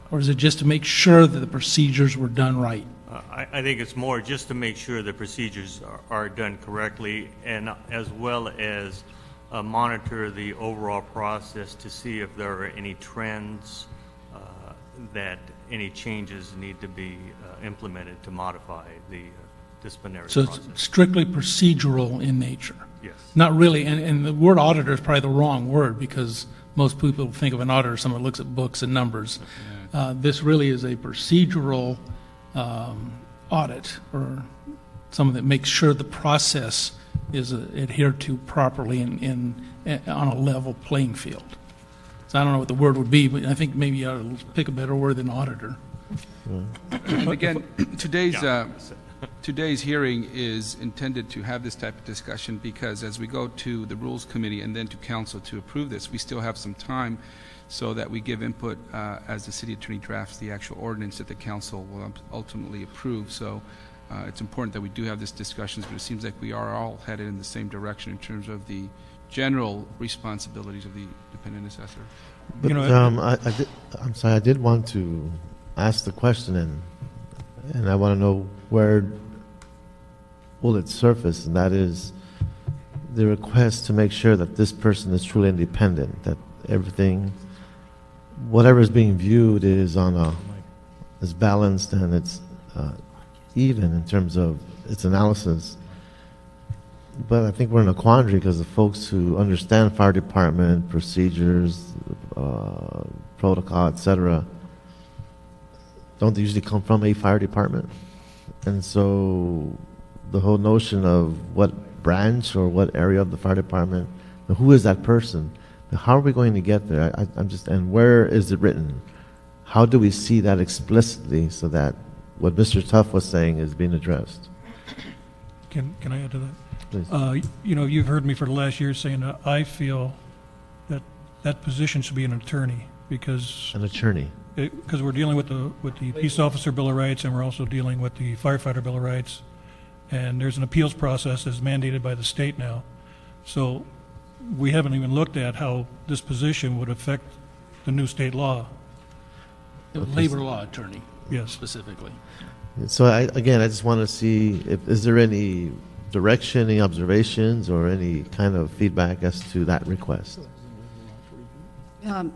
Or is it just to make sure that the procedures were done right? I think it's more just to make sure the procedures are done correctly, and as well as monitor the overall process to see if there are any trends that any changes need to be implemented to modify the disciplinary so process. It's strictly procedural in nature. Yes. Not really, and the word auditor is probably the wrong word, because most people think of an auditor as someone who looks at books and numbers. This really is a procedural audit, or someone that makes sure the process is adhered to properly and on a level playing field. So I don't know what the word would be, but I think maybe you ought to pick a better word than auditor. Again, today's hearing is intended to have this type of discussion, because as we go to the Rules Committee and then to Council to approve this, we still have some time so that we give input as the City Attorney drafts the actual ordinance that the Council will ultimately approve. So it's important that we do have this discussion, but it seems like we are all headed in the same direction in terms of the general responsibilities of the dependent assessor. But, I'm sorry, I did want to ask the question, and I want to know where will it surface, and that is the request to make sure that this person is truly independent, that everything, whatever is being viewed is is balanced and it's even in terms of its analysis. But I think we're in a quandary because the folks who understand fire department procedures, protocol, etc., don't usually come from a fire department. And so the whole notion of what branch or what area of the fire department, who is that person? How are we going to get there? And where is it written? How do we see that explicitly so that what Mr. Tuff was saying is being addressed? Can I add to that? Please. You've heard me for the last year saying that I feel that that position should be an attorney, because an attorney, because we're dealing with the Peace Officer Bill of Rights, and we're also dealing with the Firefighter Bill of Rights, and there's an appeals process that's mandated by the state now. So we haven't even looked at how this position would affect the new state law. Labor law attorney, yes, specifically. So I just want to see is there any direction, any observations, or any kind of feedback as to that request? May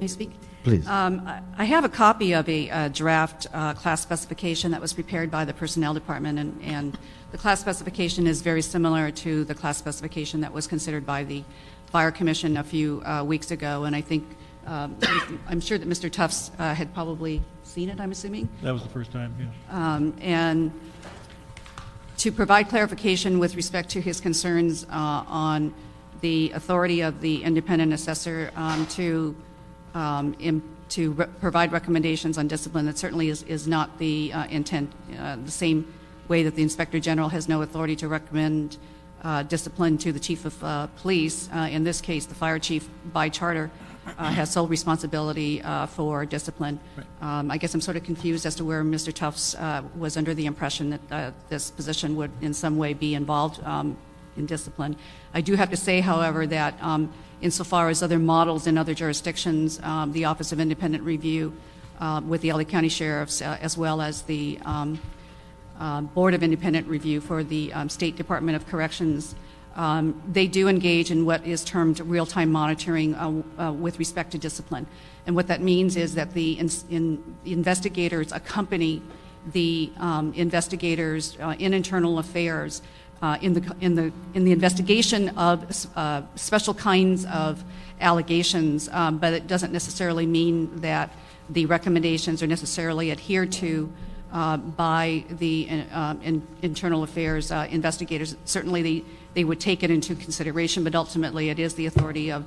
I speak? Please. I have a copy of a draft class specification that was prepared by the Personnel Department, and the class specification is very similar to the class specification that was considered by the Fire Commission a few weeks ago, and I think, I'm sure that Mr. Tufts had probably seen it, I'm assuming? That was the first time, yes. And to provide clarification with respect to his concerns on the authority of the independent assessor to provide recommendations on discipline. That certainly is not the intent. The same way that the Inspector General has no authority to recommend discipline to the Chief of Police. In this case, the Fire Chief, by charter, has sole responsibility for discipline. Right. I guess I'm sort of confused as to where Mr. Tufts was under the impression that this position would in some way be involved in discipline. I do have to say, however, that insofar as other models in other jurisdictions, the Office of Independent Review with the LA County Sheriffs, as well as the Board of Independent Review for the State Department of Corrections, they do engage in what is termed real-time monitoring with respect to discipline. And what that means is that the investigators accompany the investigators in internal affairs in the investigation of special kinds of allegations, but it doesn't necessarily mean that the recommendations are necessarily adhered to by the internal affairs investigators. Certainly they would take it into consideration, but ultimately it is the authority of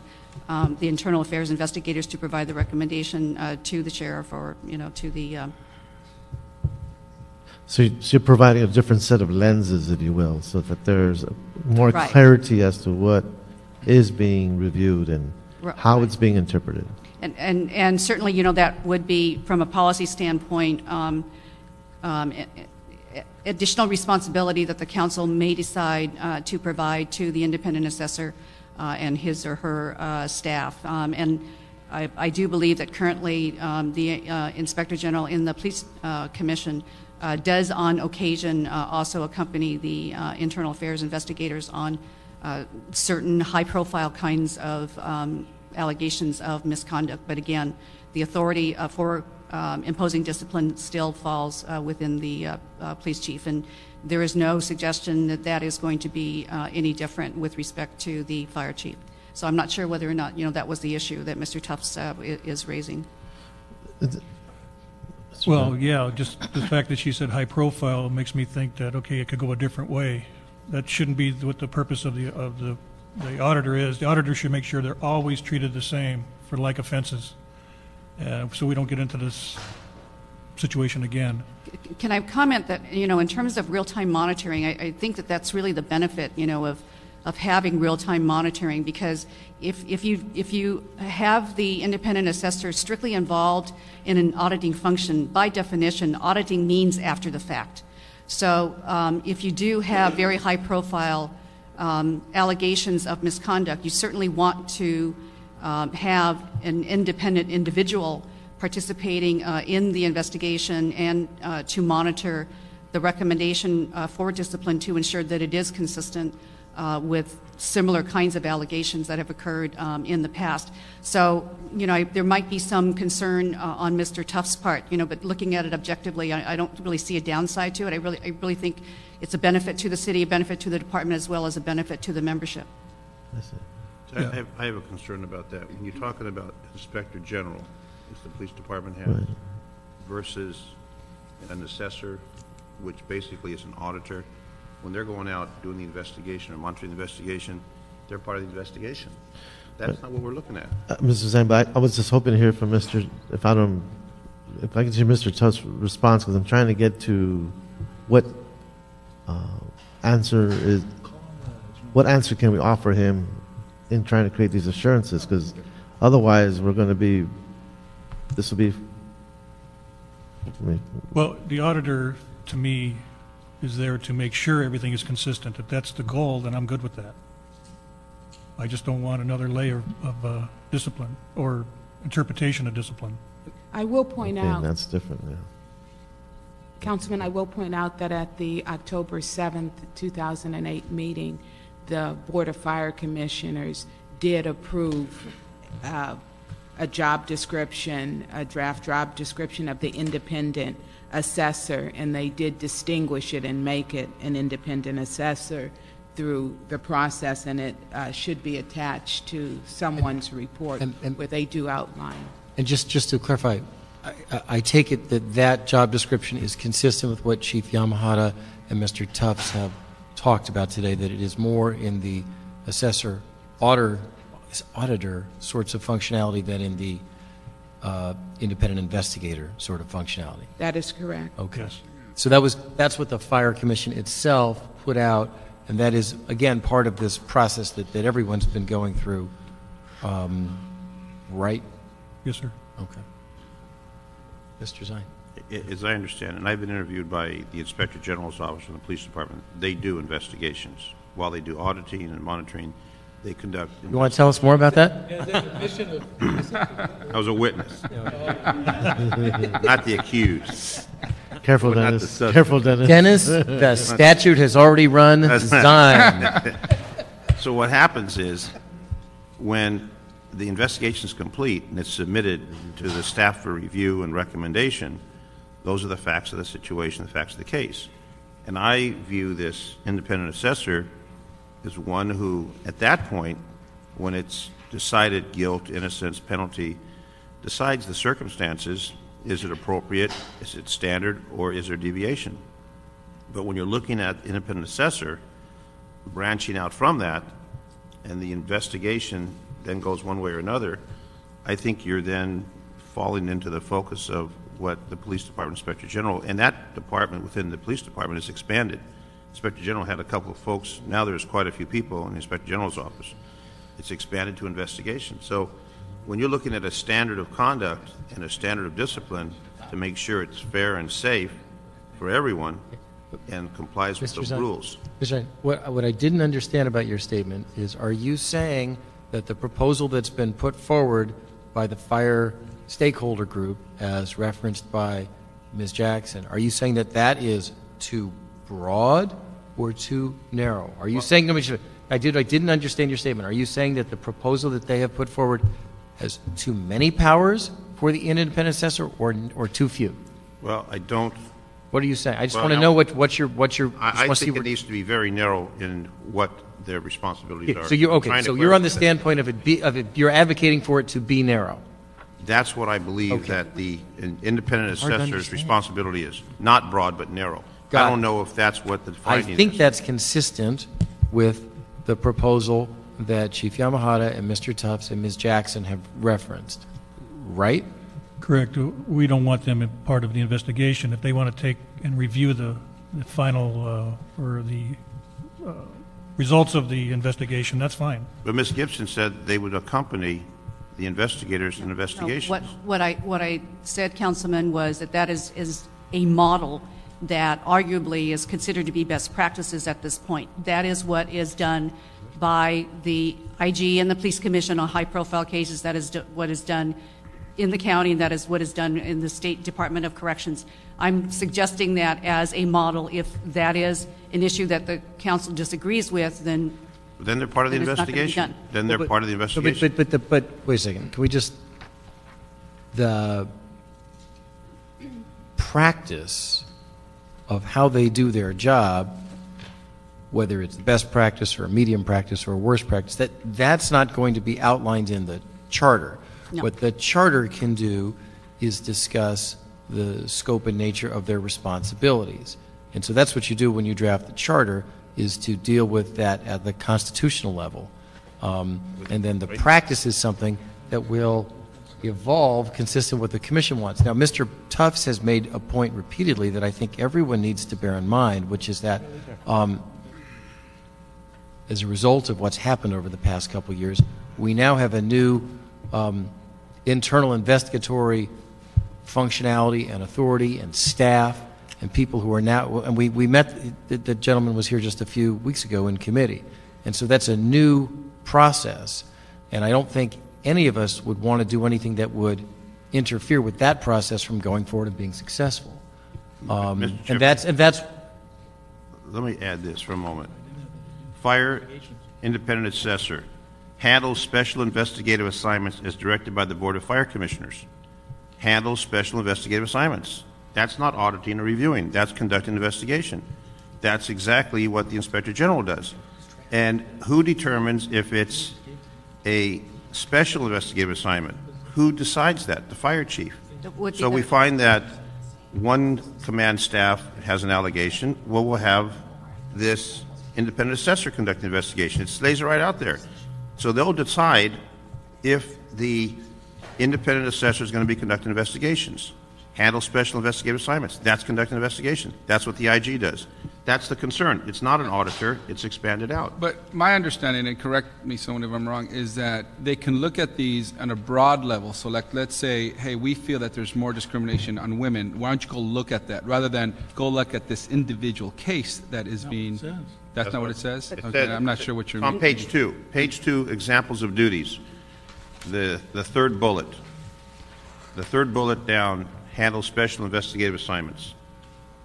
the internal affairs investigators to provide the recommendation to the sheriff or, to the... So you're providing a different set of lenses, if you will, so that there's more Right. clarity as to what is being reviewed and how it's being interpreted. And certainly, that would be, from a policy standpoint, additional responsibility that the council may decide to provide to the independent assessor and his or her staff. And I do believe that currently the Inspector General in the Police Commission does on occasion also accompany the internal affairs investigators on certain high-profile kinds of allegations of misconduct. But again, the authority for imposing discipline still falls within the police chief, and there is no suggestion that that is going to be any different with respect to the fire chief. So I'm not sure whether or not that was the issue that Mr. Tufts is raising. Well, yeah, just the fact that she said high profile makes me think that, okay, it could go a different way. That shouldn't be what the purpose of the auditor is. The auditor should make sure they're always treated the same for like offenses, so we don't get into this situation again. Can I comment that, in terms of real-time monitoring, I think that that's really the benefit, of having real-time monitoring, because if you have the independent assessor strictly involved in an auditing function, by definition, auditing means after the fact. So if you do have very high-profile allegations of misconduct, you certainly want to have an independent individual participating in the investigation and to monitor the recommendation for discipline to ensure that it is consistent with similar kinds of allegations that have occurred in the past. So, there might be some concern on Mr. Tufts' part, but looking at it objectively, I don't really see a downside to it. I really think it's a benefit to the city, a benefit to the department, as well as a benefit to the membership. So I have a concern about that. When you're talking about Inspector General, as the police department has, Right. versus an assessor, which basically is an auditor, when they're going out doing the investigation or monitoring the investigation, they're part of the investigation. That's not what we're looking at. Mr. Zamba, I was just hoping to hear from Mr. If I can hear Mr. Tufts' response, because I'm trying to get to what answer can we offer him in trying to create these assurances, because otherwise we're going to be, this will be. Well, the auditor, to me, is there to make sure everything is consistent. If that's the goal, then I'm good with that. I just don't want another layer of discipline or interpretation of discipline. I will point out, that's different, yeah. Councilman, I will point out that at the October 7th, 2008 meeting, the Board of Fire Commissioners did approve a job description, a draft job description of the independent assessor, and they did distinguish it and make it an independent assessor through the process, and it should be attached to someone's report where they do outline. And just to clarify, I take it that job description is consistent with what Chief Yamahata and Mr. Tufts have talked about today, that it is more in the assessor auditor sorts of functionality than in the independent investigator sort of functionality. That is correct. Okay. Yes. So that's what the Fire Commission itself put out, and that is, again, part of this process that everyone's been going through, right? Yes, sir. Okay. Mr. Zine. As I understand, and I've been interviewed by the Inspector General's office and the police department, they do investigations. While they do auditing and monitoring, they conduct. You want to tell us more about that? I was a witness, not the accused. Careful, Dennis. Careful, Dennis. Dennis, the statute has already run. Zine. So what happens is, when the investigation is complete and it's submitted to the staff for review and recommendation, those are the facts of the situation, the facts of the case. And I view this independent assessor as one who, at that point, when it's decided guilt, innocence, penalty, decides the circumstances. Is it appropriate? Is it standard? Or is there deviation? But when you're looking at independent assessor, branching out from that, and the investigation then goes one way or another, I think you're then falling into the focus of what the Police Department Inspector General, and that department within the Police Department has expanded. Inspector General had a couple of folks. Now there's quite a few people in the Inspector General's office. It's expanded to investigation. So when you're looking at a standard of conduct and a standard of discipline to make sure it's fair and safe for everyone and complies with the rules. Mr. What I didn't understand about your statement is, are you saying that the proposal that's been put forward by the fire stakeholder group, as referenced by Ms. Jackson, are you saying that that is too broad or too narrow? Are you saying, I didn't understand your statement. Are you saying that the proposal that they have put forward has too many powers for the independent assessor, or too few? Well, I don't. What are you saying? I just want to know what your. I think it needs to be very narrow in what their responsibilities are. So you're okay. So you're on the standpoint of it. You're advocating for it to be narrow. That's what I believe that the independent assessor's responsibility is. Not broad, but narrow. I don't know if that's what the finding is. I think that's consistent with the proposal that Chief Yamahata and Mr. Tufts and Ms. Jackson have referenced, right? Correct. We don't want them as part of the investigation. If they want to take and review the final or the results of the investigation, that's fine. But Ms. Gibson said they would accompany the investigators in investigations. No, what I said, Councilman, was that is a model that arguably is considered to be best practices at this point. That is what is done by the IG and the Police Commission on high-profile cases. That is what is done in the county, and that is what is done in the State Department of Corrections. I'm suggesting that as a model. If that is an issue that the council disagrees with, then they're part of the investigation. Then they're part of the investigation. But wait a second. Can we just the practice of how they do their job, whether it's best practice or medium practice or worst practice, that's not going to be outlined in the charter. No. What the charter can do is discuss the scope and nature of their responsibilities. And so that's what you do when you draft the charter, is to deal with that at the constitutional level. And then the practice is something that will evolve consistent with what the commission wants. Now, Mr. Tufts has made a point repeatedly that I think everyone needs to bear in mind, which is that as a result of what's happened over the past couple of years, we now have a new internal investigatory functionality and authority and staff and people who are now, and we met, the gentleman was here just a few weeks ago in committee, and so that's a new process, and I don't think any of us would want to do anything that would interfere with that process from going forward and being successful. And that's. Let me add this for a moment. Fire independent assessor handles special investigative assignments as directed by the Board of Fire Commissioners. Handles special investigative assignments. That's not auditing or reviewing. That's conducting investigation. That's exactly what the Inspector General does. And who determines if it's a special investigative assignment? Who decides that? The fire chief. So we find that one command staff has an allegation. Well, we'll have this independent assessor conduct an investigation. It lays it right out there. So they'll decide if the independent assessor is going to be conducting investigations. Handle special investigative assignments. That's conducting investigation. That's what the IG does. That's the concern. It's not an auditor. It's expanded out. But my understanding, and correct me someone if I'm wrong, is that they can look at these on a broad level. So like, let's say, hey, we feel that there's more discrimination on women. Why don't you go look at that rather than go look at this individual case that is being... That's not what it says? Okay, I'm not sure what you're... On page 2. Page 2, examples of duties. The third bullet. The third bullet down, handle special investigative assignments.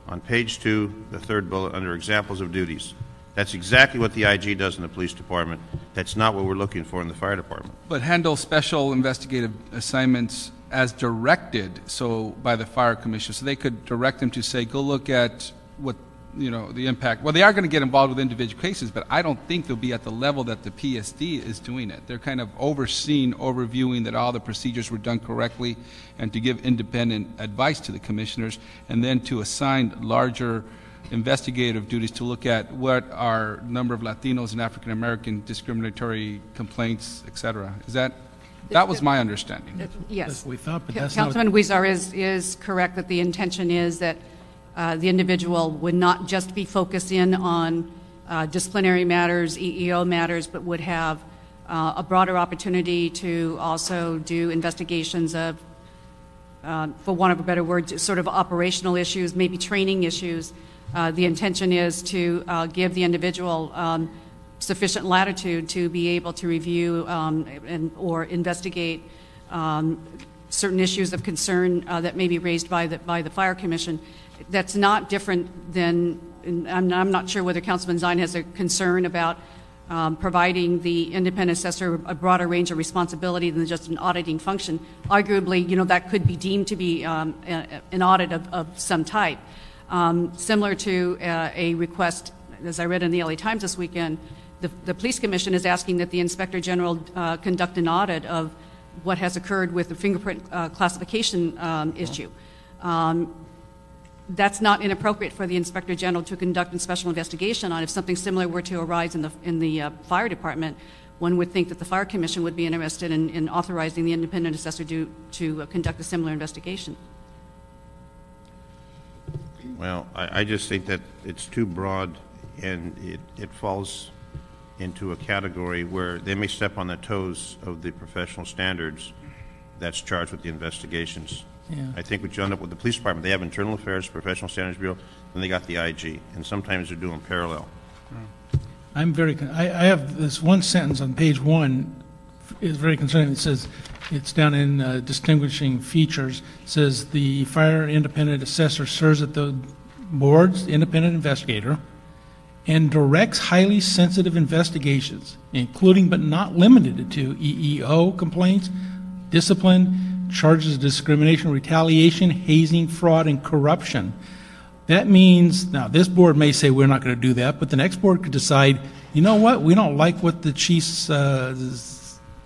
On page 2, the third bullet under examples of duties. That's exactly what the IG does in the police department. That's not what we're looking for in the fire department. But handle special investigative assignments as directed, so by the fire commission. So they could direct them to say, go look at what, you know, the impact. Well, they are going to get involved with individual cases, but I don't think they'll be at the level that the PSD is doing it. They're kind of overviewing that all the procedures were done correctly and to give independent advice to the commissioners and then to assign larger investigative duties to look at what are number of Latinos and African American discriminatory complaints, et cetera. Is that was my understanding. Yes. We thought, but that's Councilman Huizar is correct that the intention is that the individual would not just be focused in on disciplinary matters, EEO matters, but would have a broader opportunity to also do investigations of, for want of a better word, sort of operational issues, maybe training issues. The intention is to give the individual sufficient latitude to be able to review or investigate certain issues of concern that may be raised by the Fire Commission. That's not different than, I'm not sure whether Councilman Zine has a concern about providing the independent assessor a broader range of responsibility than just an auditing function. Arguably, you know, that could be deemed to be an audit of some type. Similar to a request, as I read in the LA Times this weekend, the Police Commission is asking that the Inspector General conduct an audit of what has occurred with the fingerprint classification issue. That's not inappropriate for the Inspector General to conduct a special investigation on. If something similar were to arise in the fire department, one would think that the Fire Commission would be interested in authorizing the independent assessor to conduct a similar investigation. Well, I just think that it's too broad, and it falls into a category where they may step on the toes of the professional standards that's charged with the investigations. Yeah. I think what you end up with the police department, they have internal affairs, professional standards bureau, and they got the IG, and sometimes they're doing parallel. I'm I have this one sentence on page 1 is very concerning. It says, it's down in distinguishing features. It says the fire independent assessor serves at the board's independent investigator and directs highly sensitive investigations, including but not limited to EEO complaints, discipline, charges of discrimination, retaliation, hazing, fraud, and corruption. That means, now this board may say we're not going to do that, but the next board could decide, you know what, we don't like what the chief's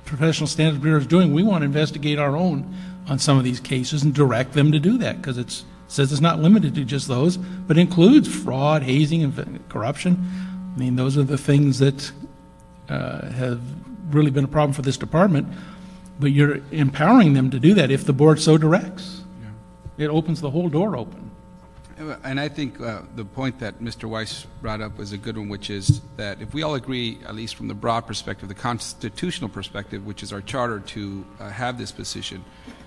professional standards bureau is doing. We want to investigate our own on some of these cases and direct them to do that, because it says it's not limited to just those, but includes fraud, hazing, and corruption. I mean, those are the things that have really been a problem for this department. But you're empowering them to do that if the board so directs. Yeah. It opens the whole door open. And I think the point that Mr. Weiss brought up was a good one, which is that if we all agree, at least from the broad perspective, the constitutional perspective, which is our charter, to have this position,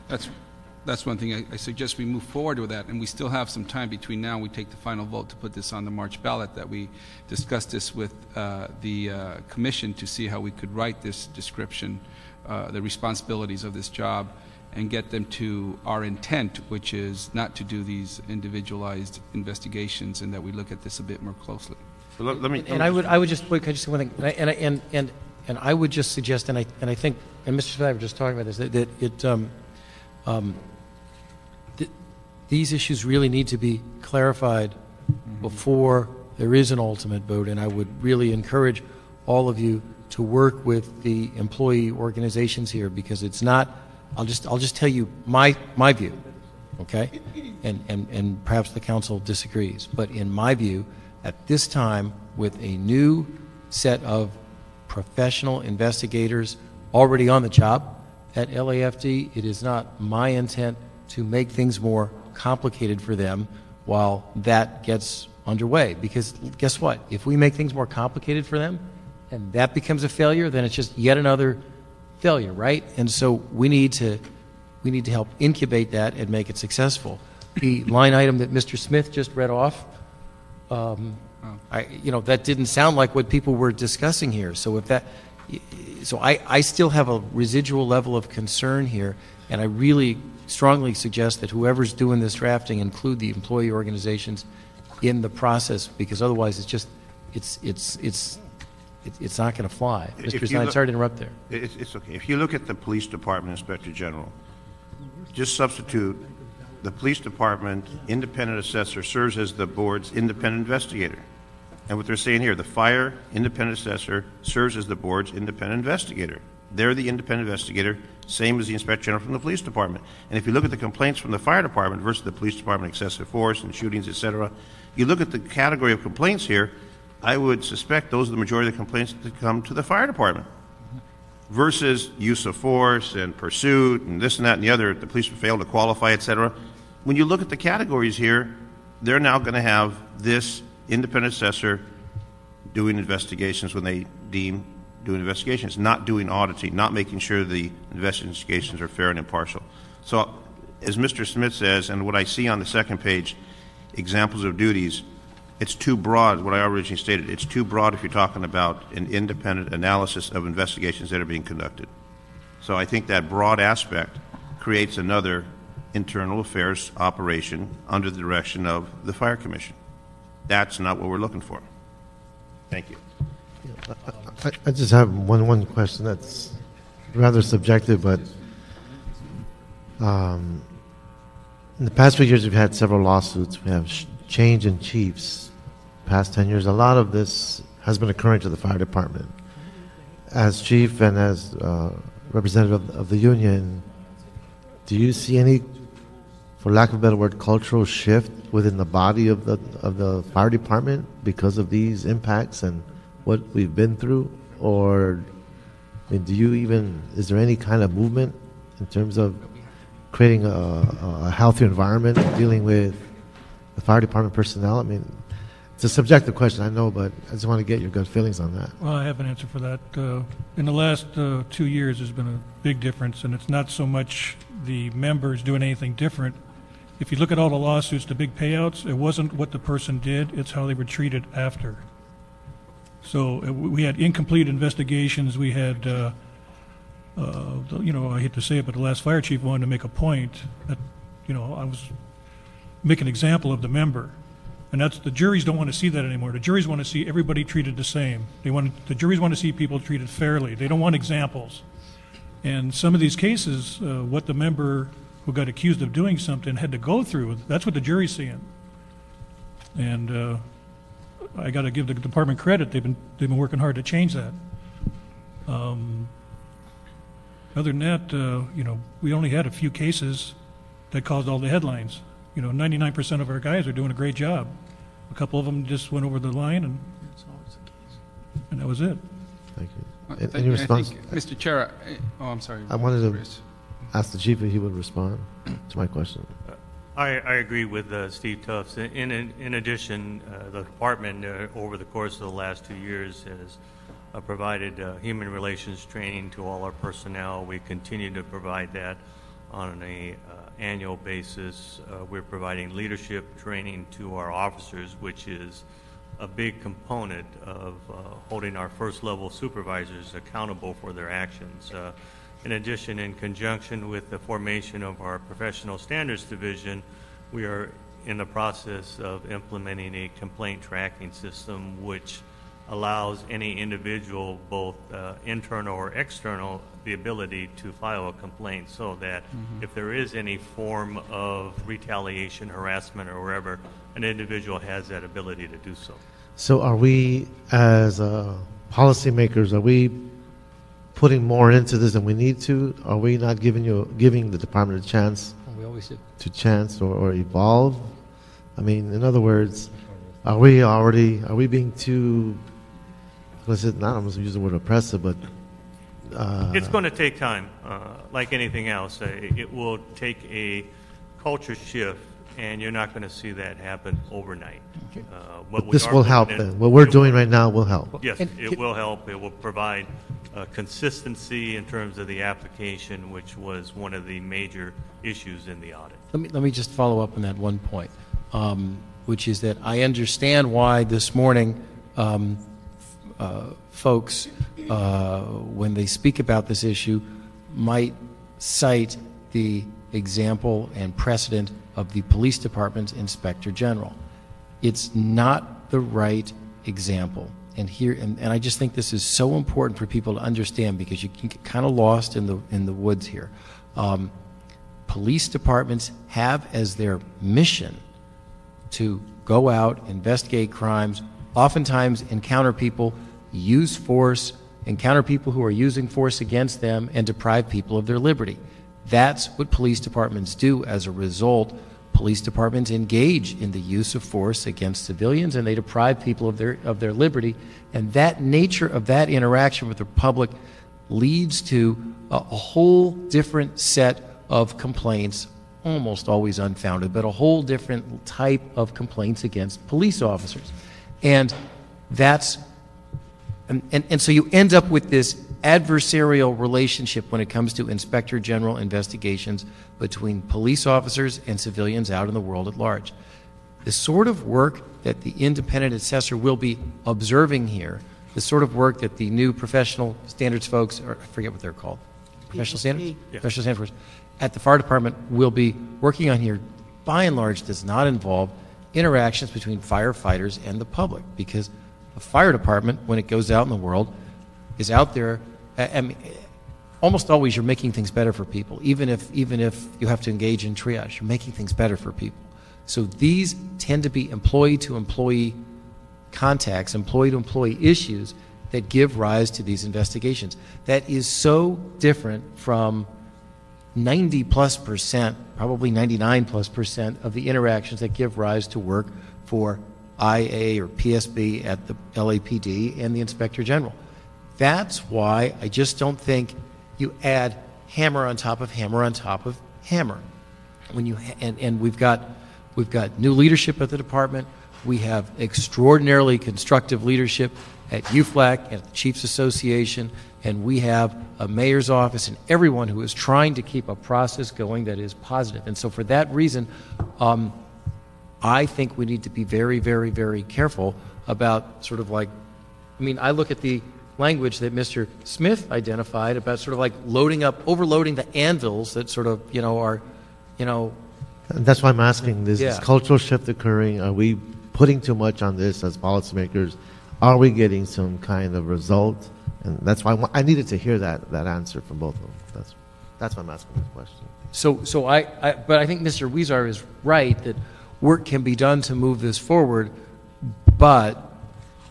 that's one thing I suggest we move forward with that. And we still have some time between now and we take the final vote to put this on the March ballot, that we discuss this with the commission to see how we could write this description, the responsibilities of this job, and get them to our intent, which is not to do these individualized investigations, and that we look at this a bit more closely. So let me. And I would just wait. Can I just say one thing? And I would just suggest, and I think, and Mr. Spivey was just talking about this, that these issues really need to be clarified before there is an ultimate vote. And I would really encourage all of you to work with the employee organizations here, because it's not. I'll just tell you my view, okay? And perhaps the council disagrees, but in my view, at this time, with a new set of professional investigators already on the job at LAFD. It is not my intent to make things more complicated for them while that gets underway. Because guess what? If we make things more complicated for them and that becomes a failure, then it's just yet another failure, right? And so we need to help incubate that and make it successful. The line item that Mr. Smith just read off, that didn't sound like what people were discussing here. So I still have a residual level of concern here, and I really strongly suggest that whoever's doing this drafting include the employee organizations in the process, because otherwise it's not going to fly. Mr. Stein, sorry to interrupt there. It's okay. If you look at the police department inspector general, just substitute the police department independent assessor serves as the board's independent investigator. And what they're saying here, the fire independent assessor serves as the board's independent investigator. They're the independent investigator, same as the inspector general from the police department. And if you look at the complaints from the fire department versus the police department, excessive force and shootings, etc., you look at the category of complaints here, I would suspect those are the majority of the complaints that come to the fire department versus use of force and pursuit and this and that and the other, the police failed to qualify, etc. When you look at the categories here, they're now going to have this independent assessor doing investigations when they deem doing investigations, not doing auditing, not making sure the investigations are fair and impartial. So as Mr. Smith says, and what I see on the second page, examples of duties, it's too broad, what I originally stated. It's too broad if you're talking about an independent analysis of investigations that are being conducted. So I think that broad aspect creates another internal affairs operation under the direction of the Fire Commission. That's not what we're looking for. Thank you. I just have one question that's rather subjective, but in the past few years we've had several lawsuits. We have change in chiefs. Past 10 years, a lot of this has been occurring to the fire department. As chief and as representative of the union, do you see any, for lack of a better word, cultural shift within the body of the fire department because of these impacts and what we've been through? Or is there any kind of movement in terms of creating a healthier environment dealing with the fire department personnel? I mean, it's a subjective question, I know, but I just want to get your gut feelings on that. Well, I have an answer for that. In the last 2 years, there's been a big difference, and it's not so much the members doing anything different. If you look at all the lawsuits, the big payouts, it wasn't what the person did, it's how they were treated after. So we had incomplete investigations. We had, I hate to say it, but the last fire chief wanted to make a point that, I was make an example of the member. And that's, the juries don't want to see that anymore. The juries want to see everybody treated the same. The juries want to see people treated fairly. They don't want examples. And some of these cases, what the member who got accused of doing something had to go through, that's what the jury's seeing. And I got to give the department credit. They've been working hard to change that. Other than that, we only had a few cases that caused all the headlines. 99% of our guys are doing a great job. A couple of them just went over the line, and that was it. Thank you. Any response? Mr. Chair, I'm sorry. I wanted to ask the chief if he would respond to my question. I agree with Steve Tufts. In addition, the department over the course of the last 2 years has provided human relations training to all our personnel. We continue to provide that on an annual basis. We're providing leadership training to our officers, which is a big component of holding our first level supervisors accountable for their actions. In addition, in conjunction with the formation of our professional standards division, we are in the process of implementing a complaint tracking system which allows any individual, both internal or external, the ability to file a complaint, so that if there is any form of retaliation, harassment, or whatever, an individual has that ability to do so. So are we, as policymakers, are we putting more into this than we need to? Are we not giving the department a chance or evolve? I mean, in other words, are we being too, implicit, not I'm going to use the word oppressive, but It's going to take time, like anything else. It will take a culture shift, and you're not going to see that happen overnight. but this will help then. What we're doing right now will help. Yes, it will help. It will provide consistency in terms of the application, which was one of the major issues in the audit. Let me just follow up on that one point, which is that I understand why this morning folks, when they speak about this issue, might cite the example and precedent of the police department's inspector general. It's not the right example. And I just think this is so important for people to understand, because you can get kind of lost in the woods here. Police departments have as their mission to go out, investigate crimes, oftentimes encounter people, use force, encounter people who are using force against them, and deprive people of their liberty. That's what police departments do. As a result, police departments engage in the use of force against civilians, and they deprive people of their liberty. And that nature of that interaction with the public leads to a whole different set of complaints, almost always unfounded, but a whole different type of complaints against police officers. And that's and so you end up with this adversarial relationship when it comes to inspector general investigations between police officers and civilians out in the world at large. The sort of work that the independent assessor will be observing here, the sort of work that the new professional standards folks, or I forget what they're called, professional standards? Yeah. Professional standards at the fire department will be working on here, by and large, does not involve interactions between firefighters and the public, because the fire department, when it goes out in the world, is out there. I mean, almost always you're making things better for people. Even if you have to engage in triage, you're making things better for people. So these tend to be employee-to-employee contacts, employee-to-employee issues that give rise to these investigations. That is so different from 90+%, probably 99+% of the interactions that give rise to work for IA or PSB at the LAPD and the Inspector General. That's why I just don't think you add hammer on top of hammer on top of hammer. When you and we've got new leadership at the department. We have extraordinarily constructive leadership at UFLAC, at the Chiefs Association, and we have a mayor's office and everyone who is trying to keep a process going that is positive. And so for that reason, I think we need to be very, very, very careful about sort of like, I mean, I look at the language that Mr. Smith identified about sort of like overloading the anvils that sort of, are. And that's why I'm asking, this cultural shift occurring. Are we putting too much on this as policymakers? Are we getting some kind of result? And that's why I needed to hear that answer from both of them. That's why I'm asking this question. But I think Mr. Weezer is right that work can be done to move this forward, but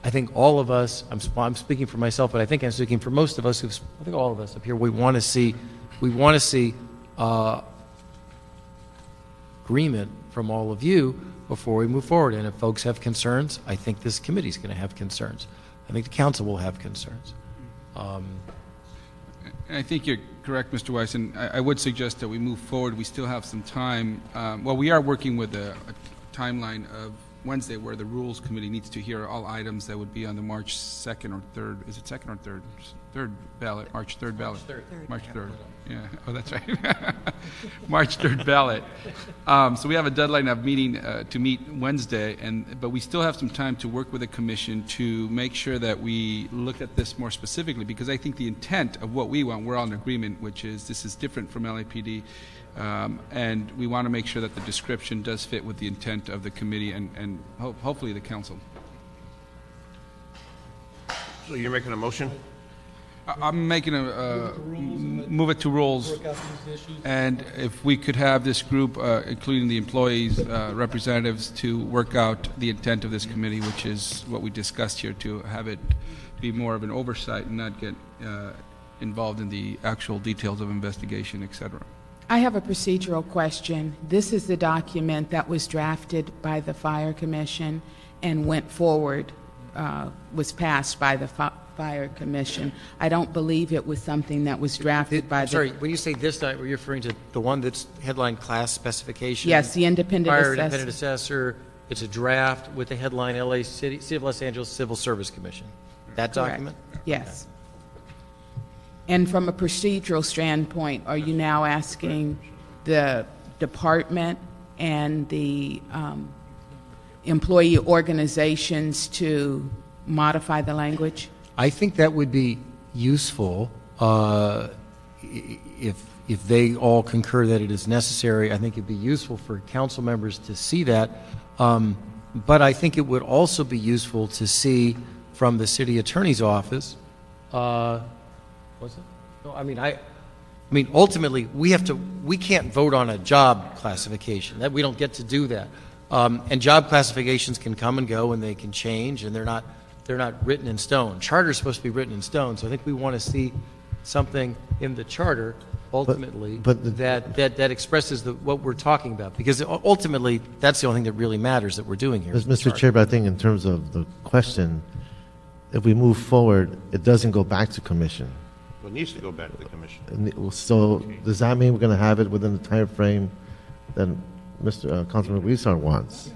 I think all of us, I'm speaking for myself, but I think I'm speaking for most of us, I think all of us up here, we want to see agreement from all of you before we move forward. And if folks have concerns, I think this committee is going to have concerns. I think the council will have concerns. And I think you're correct, Mr. Weiss, and I would suggest that we move forward. We still have some time. We are working with a timeline of Wednesday where the Rules Committee needs to hear all items that would be on the March 2nd or 3rd. Is it 2nd or 3rd? 3rd ballot, March 3rd ballot. March 3rd. Yeah. Oh, that's right. March 3rd ballot. So we have a deadline of to meet Wednesday, but we still have some time to work with the commission to make sure that we look at this more specifically, because I think the intent of what we want, we're all in agreement, which is this is different from LAPD, and we want to make sure that the description does fit with the intent of the committee and hopefully the council. So you're making a motion? I'm making move it to rules, and if we could have this group, including the employees, representatives, to work out the intent of this committee, which is what we discussed here, to have it be more of an oversight and not get involved in the actual details of investigation, etc. I have a procedural question. This is the document that was drafted by the Fire Commission and went forward, was passed by the Fire Fire Commission. I don't believe it was something that was drafted by the... Sorry, when you say this, are you referring to the one that's headline class specification? Yes, the independent Fire assessor. independent assessor. It's a draft with the headline LA City of Los Angeles Civil Service Commission. That Correct. document? Yes. And from a procedural standpoint, are you now asking the department and the employee organizations to modify the language? I think that would be useful if they all concur that it is necessary. I think it'd be useful for council members to see that. But I think it would also be useful to see from the city attorney's office. Was it? No, I mean, ultimately, we can't vote on a job classification. That we don't get to do that. And job classifications can come and go, and they can change, and they're not written in stone. Charter's supposed to be written in stone, so I think we want to see something in the charter ultimately that expresses what we're talking about, because ultimately that's the only thing that really matters that we're doing here. Mr. Chair, but I think in terms of the question, if we move forward, it doesn't go back to commission. Well, it needs to go back to the commission. So does that mean we're going to have it within the time frame that Councilman Weissar wants?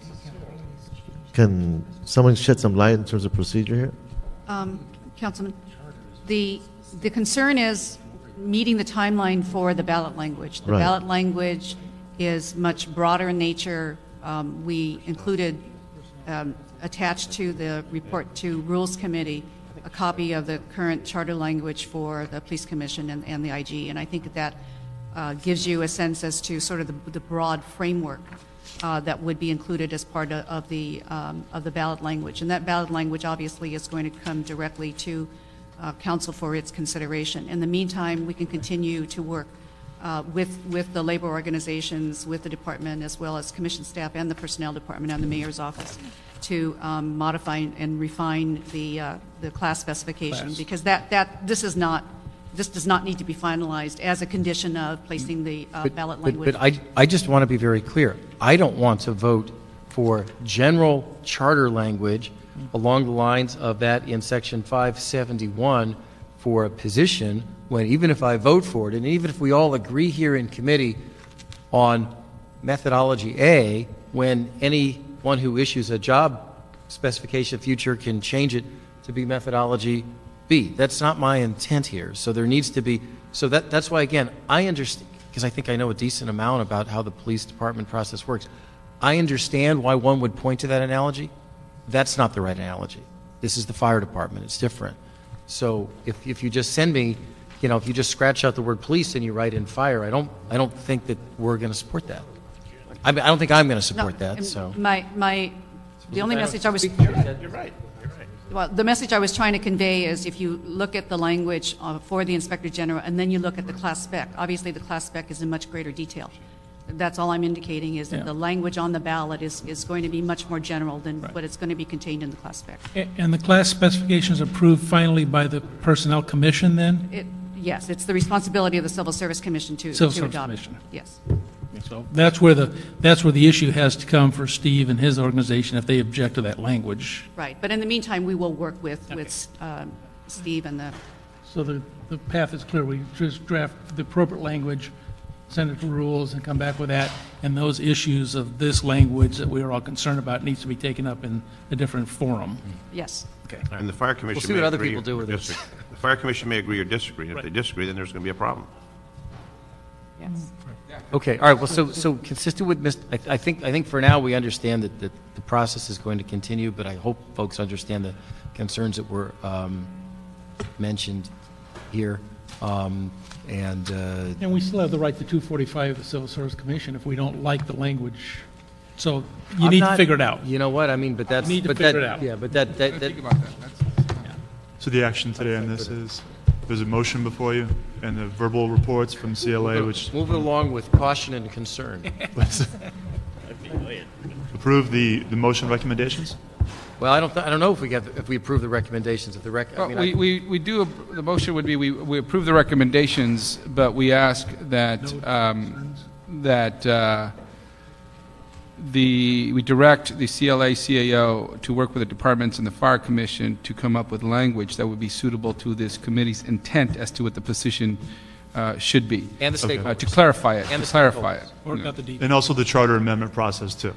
Can someone shed some light in terms of procedure here? Councilman, the concern is meeting the timeline for the ballot language. The ballot language is much broader in nature. We included, attached to the report to Rules Committee, a copy of the current charter language for the Police Commission and the IG, and I think that gives you a sense as to sort of the broad framework that would be included as part of the ballot language. And that ballot language obviously is going to come directly to council for its consideration. In the meantime, we can continue to work with the labor organizations, with the department, as well as commission staff and the personnel department and the mayor's office to modify and refine the class specification, because this does not need to be finalized as a condition of placing the ballot language. But I just want to be very clear. I don't want to vote for general charter language along the lines of that in Section 571 for a position when, even if I vote for it, and even if we all agree here in committee on methodology A, when anyone who issues a job specification future can change it to be methodology B. That's not my intent here. So there needs to be, so that's why, again, I understand, because I think I know a decent amount about how the police department process works. I understand why one would point to that analogy. That's not the right analogy. This is the fire department. It's different. So if you just send me, if you just scratch out the word police and you write in fire, I don't think that we're going to support that. I don't think I'm going to support that. So the only message I was You're right. Well, the message I was trying to convey is if you look at the language for the Inspector General and then you look at the class spec, obviously the class spec is in much greater detail. That's all I'm indicating is that the language on the ballot is going to be much more general than what it's going to be contained in the class spec. And the class specifications approved finally by the Personnel Commission then? Yes, it's the responsibility of the Civil Service Commission to adopt it. Yes. So that's where the issue has to come for Steve and his organization if they object to that language. Right, but in the meantime, we will work with Steve and the... So the path is clear. We just draft the appropriate language, send it to rules, and come back with that. And those issues of this language that we are all concerned about needs to be taken up in a different forum. Yes. Okay. And the fire commission. We'll see what other people do with this. The fire commission may agree or disagree. If they disagree, then there's going to be a problem. Yes. Okay. All right. Well, so consistent with I think for now we understand that the process is going to continue, but I hope folks understand the concerns that were mentioned here. And we still have the right to 245 of the Civil Service Commission if we don't like the language. So you need to figure it out. You know what I mean? But that's you need to figure it out. Yeah, but that think about that. So the action today on this is there's a motion before you and the verbal reports from CLA, which move it along with caution and concern. approve the motion recommendations. Well, I don't know if we approve the recommendations. The motion would be we approve the recommendations, but we ask that we direct the CLA CAO to work with the departments and the Fire Commission to come up with language that would be suitable to this committee's intent as to what the position should be. And the stakeholders. To clarify it. And to the clarify it. Work out the details. And also the charter amendment process, too.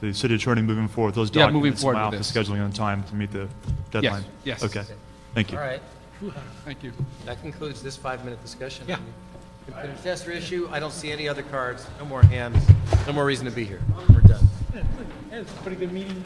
The city attorney moving forward, those Yeah, moving documents forward allow with for this. scheduling on time to meet the deadline. Yes. Okay, thank you. All right. Thank you. That concludes this 5-minute discussion. Yeah. Contestor issue, I don't see any other cards, no more hands, no more reason to be here. We're done. It's a pretty good meeting.